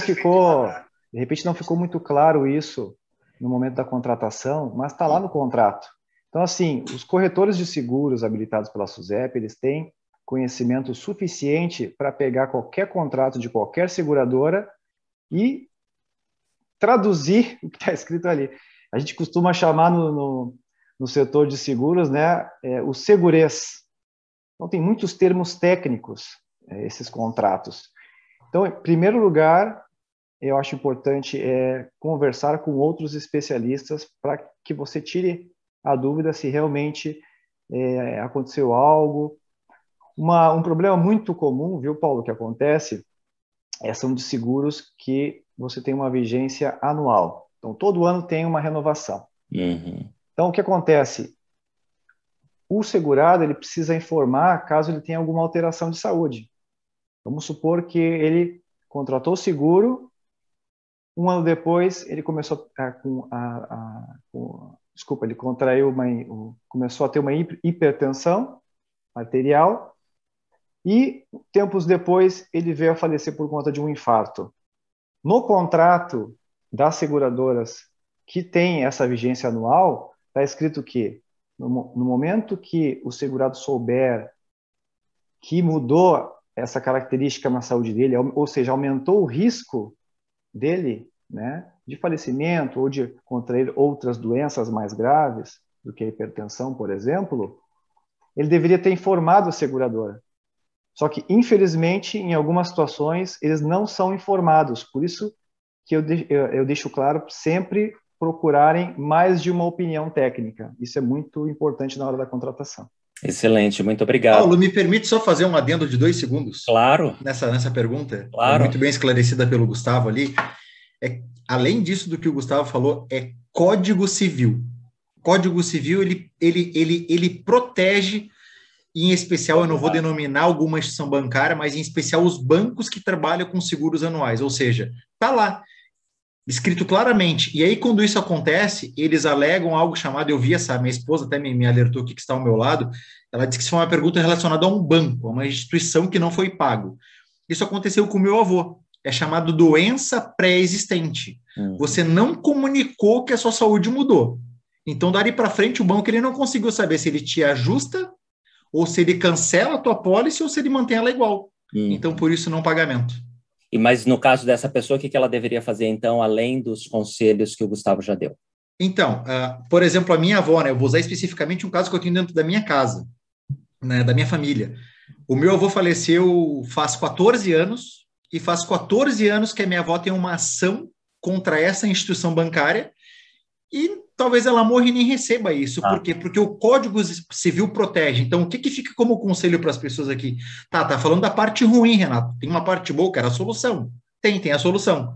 ficou muito claro isso no momento da contratação, mas está lá no contrato. Então, assim, os corretores de seguros habilitados pela SUSEP, eles têm conhecimento suficiente para pegar qualquer contrato de qualquer seguradora e traduzir o que está escrito ali. A gente costuma chamar no setor de seguros, né, o segurês. Então, tem muitos termos técnicos, esses contratos. Então, em primeiro lugar, eu acho importante conversar com outros especialistas para que você tire a dúvida se realmente aconteceu algo. Um problema muito comum, viu, Paulo, que acontece, são de seguros que você tem uma vigência anual. Então, todo ano tem uma renovação. Uhum. Então, o que acontece? O segurado ele precisa informar caso ele tenha alguma alteração de saúde. Vamos supor que ele contratou o seguro, um ano depois ele começou ele contraiu começou a ter uma hipertensão arterial e tempos depois ele veio a falecer por conta de um infarto. No contrato das seguradoras que tem essa vigência anual, está escrito que no momento que o segurado souber que mudou essa característica na saúde dele, ou seja, aumentou o risco dele, né, de falecimento ou de contrair outras doenças mais graves do que a hipertensão, por exemplo, ele deveria ter informado a seguradora. Só que, infelizmente, em algumas situações, eles não são informados. Por isso que eu deixo claro sempre procurarem mais de uma opinião técnica. Isso é muito importante na hora da contratação. Excelente, muito obrigado. Paulo, me permite só fazer um adendo de 2 segundos? Claro. Nessa pergunta? Claro. Muito bem esclarecida pelo Gustavo ali. Além disso do que o Gustavo falou, é Código Civil. Código Civil, ele protege, em especial, eu não vou denominar alguma instituição bancária, mas em especial os bancos que trabalham com seguros anuais. Ou seja, está lá, escrito claramente. E aí, quando isso acontece, eles alegam algo chamado, eu vi minha esposa até me alertou aqui que está ao meu lado, ela disse que isso foi uma pergunta relacionada a um banco, a uma instituição que não foi pago. Isso aconteceu com o meu avô. É chamado doença pré-existente. Você não comunicou que a sua saúde mudou. Então, dali para frente, o banco ele não conseguiu saber se ele te ajusta, ou se ele cancela a tua pólice, ou se ele mantém ela igual. Então, por isso, não pagamento. Mas no caso dessa pessoa, o que ela deveria fazer, então, além dos conselhos que o Gustavo já deu? Então, por exemplo, a minha avó, né, eu vou usar especificamente um caso que eu tenho dentro da minha casa, né, da minha família. O meu avô faleceu faz 14 anos, e faz 14 anos que a minha avó tem uma ação contra essa instituição bancária, e talvez ela morra e nem receba isso. Por quê? Porque o Código Civil protege. Então, o que fica como conselho para as pessoas aqui? Tá falando da parte ruim, Renato. Tem uma parte boa, que era a solução. Tem a solução.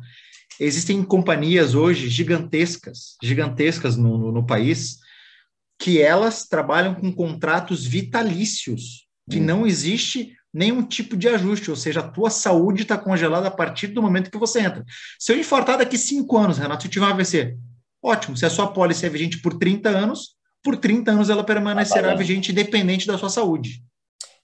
Existem companhias hoje gigantescas no país, que elas trabalham com contratos vitalícios, que não existe nenhum tipo de ajuste, ou seja, a tua saúde está congelada a partir do momento que você entra. Se eu infartar daqui 5 anos, Renato, se eu tiver um AVC, ótimo. Se a sua pólice é vigente por 30 anos, por 30 anos ela permanecerá vigente independente da sua saúde.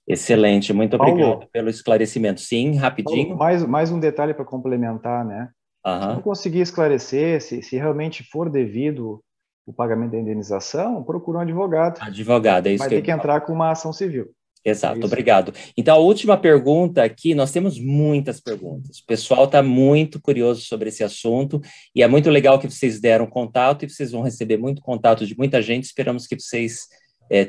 Excelente, muito obrigado pelo esclarecimento. Sim, rapidinho. Paulo, mais um detalhe para complementar, né? Se não conseguir esclarecer, se realmente for devido o pagamento da indenização, procura um advogado. Advogado, é isso. Vai ter que entrar com uma ação civil. Exato, obrigado. Então, a última pergunta aqui, nós temos muitas perguntas. O pessoal está muito curioso sobre esse assunto e é muito legal que vocês deram contato e vocês vão receber muito contato de muita gente. Esperamos que vocês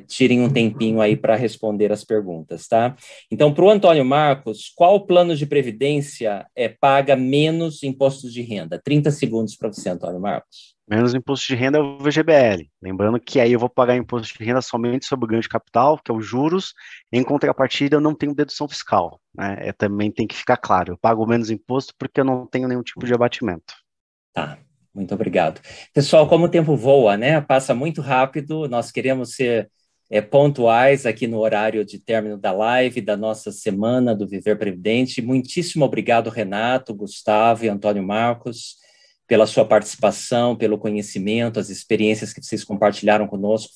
tirem um tempinho aí para responder as perguntas, tá? Então, para o Antônio Marcos, qual plano de previdência paga menos impostos de renda? 30 segundos para você, Antônio Marcos. Menos imposto de renda é o VGBL. Lembrando que aí eu vou pagar imposto de renda somente sobre o ganho de capital, que é os juros. Em contrapartida, eu não tenho dedução fiscal, né? Também tem que ficar claro. Eu pago menos imposto porque eu não tenho nenhum tipo de abatimento. Tá, muito obrigado. Pessoal, como o tempo voa, né? Passa muito rápido. Nós queremos ser pontuais aqui no horário de término da live, da nossa semana do Viver Previdente. Muitíssimo obrigado, Renato, Gustavo e Antônio Marcos, pela sua participação, pelo conhecimento, as experiências que vocês compartilharam conosco,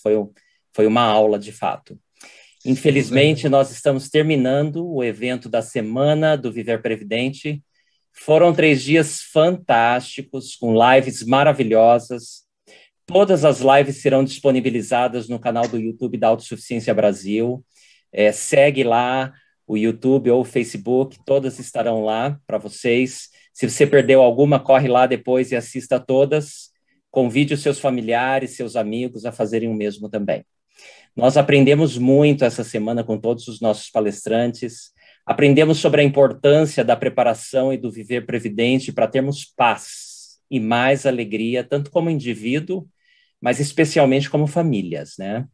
foi uma aula de fato. Infelizmente, nós estamos terminando o evento da semana do Viver Previdente. Foram 3 dias fantásticos, com lives maravilhosas. Todas as lives serão disponibilizadas no canal do YouTube da Autossuficiência Brasil. Segue lá o YouTube ou o Facebook, todas estarão lá para vocês. Se você perdeu alguma, corre lá depois e assista todas. Convide os seus familiares, seus amigos a fazerem o mesmo também. Nós aprendemos muito essa semana com todos os nossos palestrantes. Aprendemos sobre a importância da preparação e do viver previdente para termos paz e mais alegria, tanto como indivíduo, mas especialmente como famílias, né?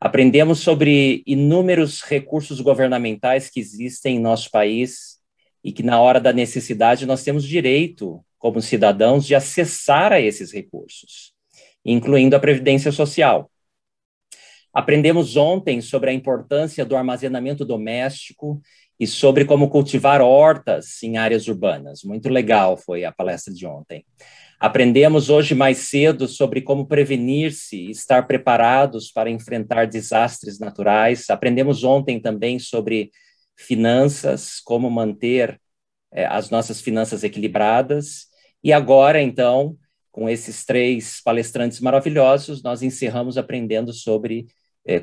Aprendemos sobre inúmeros recursos governamentais que existem em nosso país e que, na hora da necessidade, nós temos direito, como cidadãos, de acessar a esses recursos, incluindo a Previdência Social. Aprendemos ontem sobre a importância do armazenamento doméstico e sobre como cultivar hortas em áreas urbanas. Muito legal foi a palestra de ontem. Aprendemos hoje mais cedo sobre como prevenir-se e estar preparados para enfrentar desastres naturais. Aprendemos ontem também sobre finanças, como manter as nossas finanças equilibradas. E agora, então, com esses 3 palestrantes maravilhosos, nós encerramos aprendendo sobre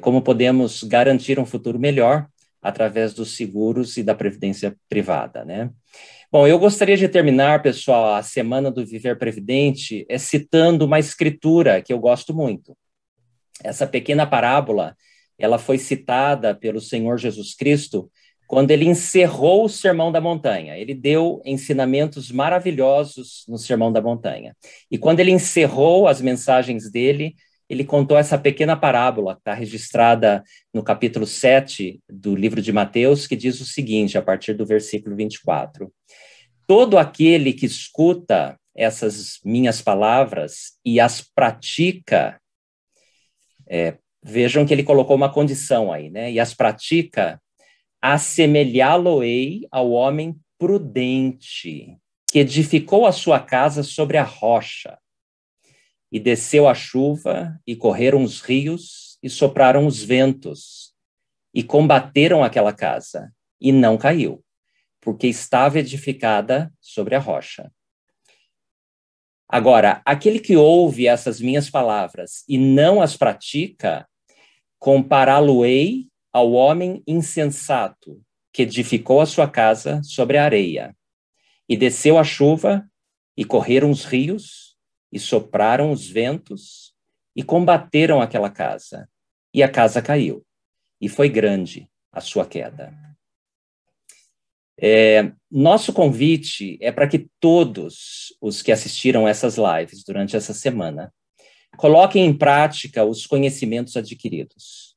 como podemos garantir um futuro melhor através dos seguros e da previdência privada, né? Bom, eu gostaria de terminar, pessoal, a Semana do Viver Previdente citando uma escritura que eu gosto muito. Essa pequena parábola, ela foi citada pelo Senhor Jesus Cristo quando ele encerrou o Sermão da Montanha. Ele deu ensinamentos maravilhosos no Sermão da Montanha. E quando ele encerrou as mensagens dele, ele contou essa pequena parábola, que está registrada no capítulo 7 do livro de Mateus, que diz o seguinte, a partir do versículo 24. Todo aquele que escuta essas minhas palavras e as pratica, vejam que ele colocou uma condição aí, né? E as pratica, assemelhá-lo-ei ao homem prudente, que edificou a sua casa sobre a rocha. E desceu a chuva, e correram os rios, e sopraram os ventos, e combateram aquela casa, e não caiu, porque estava edificada sobre a rocha. Agora, aquele que ouve essas minhas palavras e não as pratica, compará-lo-ei ao homem insensato, que edificou a sua casa sobre a areia. E desceu a chuva, e correram os rios, e sopraram os ventos, e combateram aquela casa, e a casa caiu, e foi grande a sua queda. Nosso convite é para que todos os que assistiram essas lives durante essa semana coloquem em prática os conhecimentos adquiridos.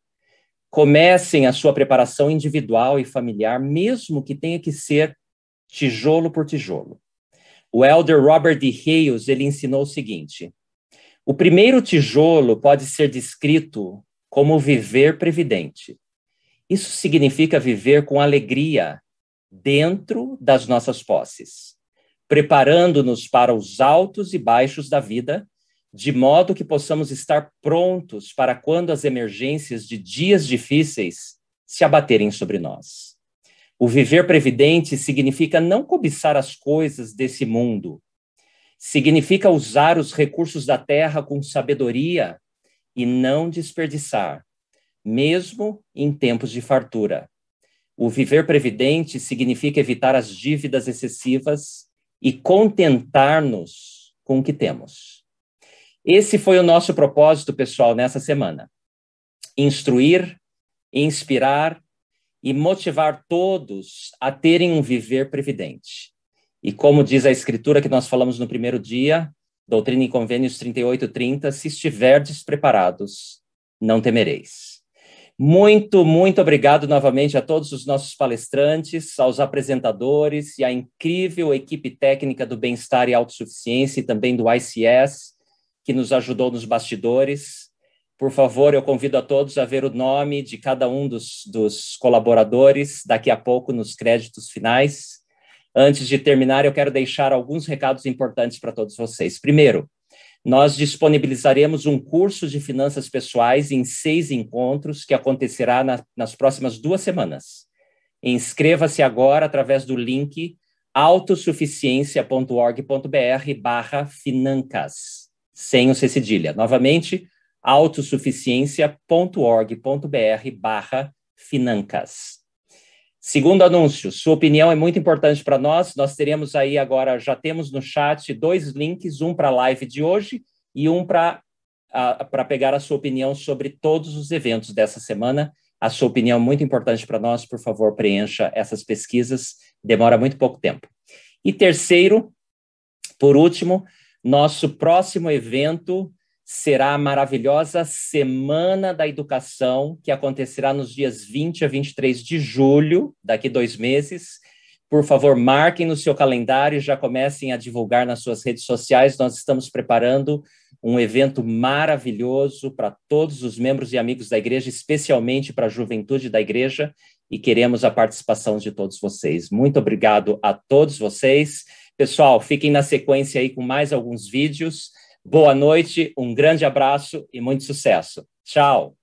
Comecem a sua preparação individual e familiar, mesmo que tenha que ser tijolo por tijolo. O elder Robert D. Hales, ele ensinou o seguinte: o primeiro tijolo pode ser descrito como viver previdente. Isso significa viver com alegria dentro das nossas posses, preparando-nos para os altos e baixos da vida, de modo que possamos estar prontos para quando as emergências de dias difíceis se abaterem sobre nós. O viver previdente significa não cobiçar as coisas desse mundo. Significa usar os recursos da terra com sabedoria e não desperdiçar, mesmo em tempos de fartura. O viver previdente significa evitar as dívidas excessivas e contentar-nos com o que temos. Esse foi o nosso propósito, pessoal, nessa semana. Instruir, inspirar e motivar todos a terem um viver previdente. E como diz a escritura que nós falamos no primeiro dia, Doutrina e Convênios 38:30, se estiverdes preparados, não temereis. Muito, muito obrigado novamente a todos os nossos palestrantes, aos apresentadores e à incrível equipe técnica do Bem-Estar e Autossuficiência e também do ICS, que nos ajudou nos bastidores. Por favor, eu convido a todos a ver o nome de cada um dos colaboradores daqui a pouco nos créditos finais. Antes de terminar, eu quero deixar alguns recados importantes para todos vocês. Primeiro, nós disponibilizaremos um curso de finanças pessoais em 6 encontros que acontecerá nas próximas 2 semanas. Inscreva-se agora através do link autossuficiencia.org.br/financas, sem o C cedilha. Novamente, autossuficiencia.org.br/financas. Segundo anúncio, sua opinião é muito importante para nós. Nós teremos aí agora, já temos no chat 2 links, um para a live de hoje e um para pegar a sua opinião sobre todos os eventos dessa semana. A sua opinião é muito importante para nós. Por favor, preencha essas pesquisas. Demora muito pouco tempo. E terceiro, por último, nosso próximo evento será a maravilhosa Semana da Educação, que acontecerá nos dias 20 a 23 de julho, daqui 2 meses. Por favor, marquem no seu calendário e já comecem a divulgar nas suas redes sociais. Nós estamos preparando um evento maravilhoso para todos os membros e amigos da igreja, especialmente para a juventude da igreja, e queremos a participação de todos vocês. Muito obrigado a todos vocês. Pessoal, fiquem na sequência aí com mais alguns vídeos. Boa noite, um grande abraço e muito sucesso. Tchau!